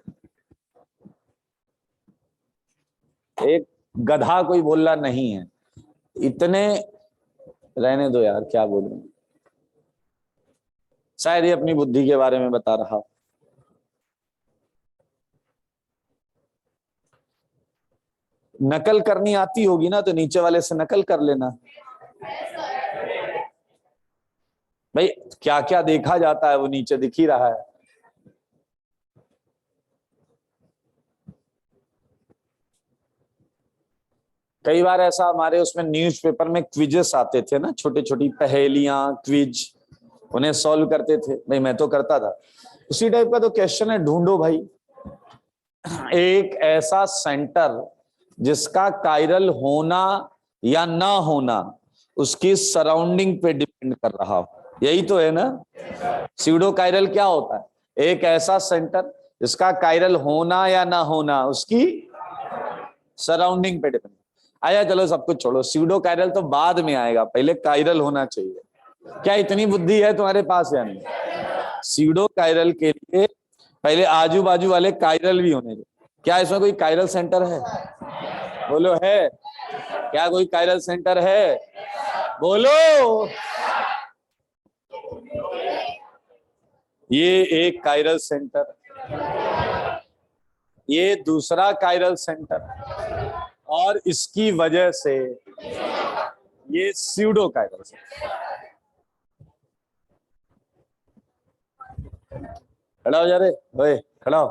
एक गधा कोई बोल रहा नहीं है, इतने रहने दो यार, क्या बोलूं। शायद ये अपनी बुद्धि के बारे में बता रहा। नकल करनी आती होगी ना, तो नीचे वाले से नकल कर लेना। भाई क्या क्या देखा जाता है वो नीचे दिख ही रहा है। कई बार ऐसा हमारे उसमें न्यूज़पेपर में क्विजेस आते थे ना, छोटी छोटी पहेलियां, क्विज, उन्हें सॉल्व करते थे। भाई मैं तो करता था। उसी टाइप का तो क्वेश्चन है, ढूंढो भाई एक ऐसा सेंटर जिसका कायरल होना या ना होना उसकी सराउंडिंग पे डिपेंड कर रहा हो। यही तो है ना? स्यूडो कायरल क्या होता है? एक ऐसा सेंटर जिसका कायरल होना या ना होना उसकी सराउंडिंग पे डिपेंड। आया, चलो सब कुछ छोड़ो, स्यूडो कायरल तो बाद में आएगा, पहले कायरल होना चाहिए। क्या इतनी बुद्धि है तुम्हारे पास या नहीं? स्यूडो कायरल के लिए पहले आजू बाजू वाले कायरल भी होने चाहिए। क्या इसमें कोई कायरल सेंटर है? बोलो, है क्या कोई कायरल सेंटर है? बोलो। ये एक कायरल सेंटर, ये दूसरा कायरल सेंटर, और इसकी वजह से ये स्यूडो कायरल सेंटर। खड़ा हो जा रे, ओए खड़ा हो।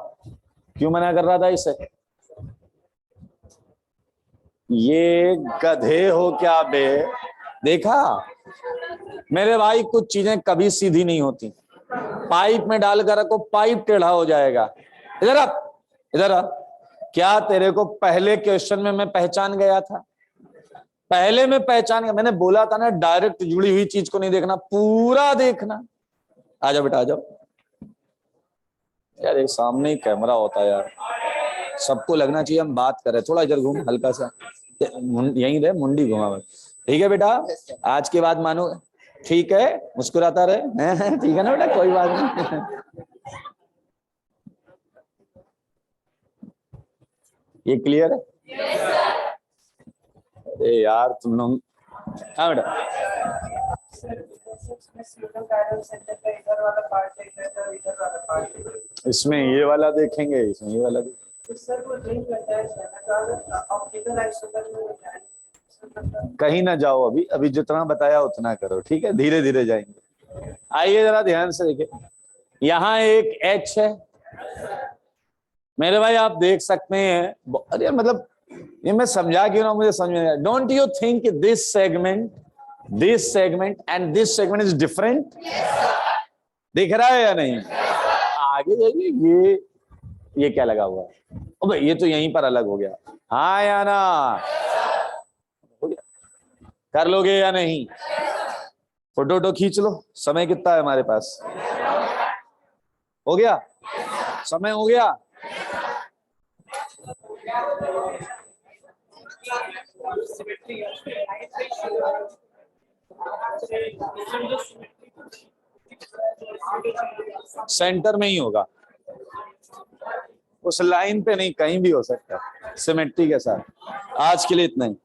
क्यों मना कर रहा था इसे? ये गधे हो क्या बे? देखा मेरे भाई, कुछ चीजें कभी सीधी नहीं होती। पाइप में डालकर रखो, पाइप टेढ़ा हो जाएगा। इधर आ, इधर आ। क्या तेरे को पहले क्वेश्चन में मैं पहचान गया था? पहले में पहचान गया। मैंने बोला था ना, डायरेक्ट जुड़ी हुई चीज को नहीं देखना, पूरा देखना। आ जाओ बेटा, आ जाओ। यार एक सामने ही कैमरा होता है यार, सबको लगना चाहिए हम बात कर रहे। थोड़ा इधर घूम, हल्का सा यहीं रहे, मुंडी घुमा। ठीक है बेटा, आज के बाद मानो, ठीक है, मुस्कुराता रहे। ठीक है ना बेटा, कोई बात नहीं। ये क्लियर है? अरे यार तुम लोग, हाँ बेटा, इसमें ये वाला देखेंगे, इसमें ये वाला कहीं ना जाओ, अभी अभी जितना बताया उतना करो, ठीक है, धीरे धीरे जाएंगे। आइए जरा ध्यान से देखिए, यहाँ एक एच है मेरे भाई, आप देख सकते हैं। अरे मतलब ये मैं समझा क्यों ना, मुझे समझ में नहीं आया। Don't you think this segment and this segment is different? दिख रहा है या नहीं? आगे जाइए, ये क्या लगा हुआ है? अबे ये तो यहीं पर अलग हो गया। हाँ या ना? हो गया? कर लोगे या नहीं? फोटो खींच लो, समय कितना है हमारे पास? हो गया समय? हो गया? सेंटर में ही होगा, उस लाइन पे नहीं, कहीं भी हो सकता है सिमेट्री के साथ। आज के लिए इतना ही।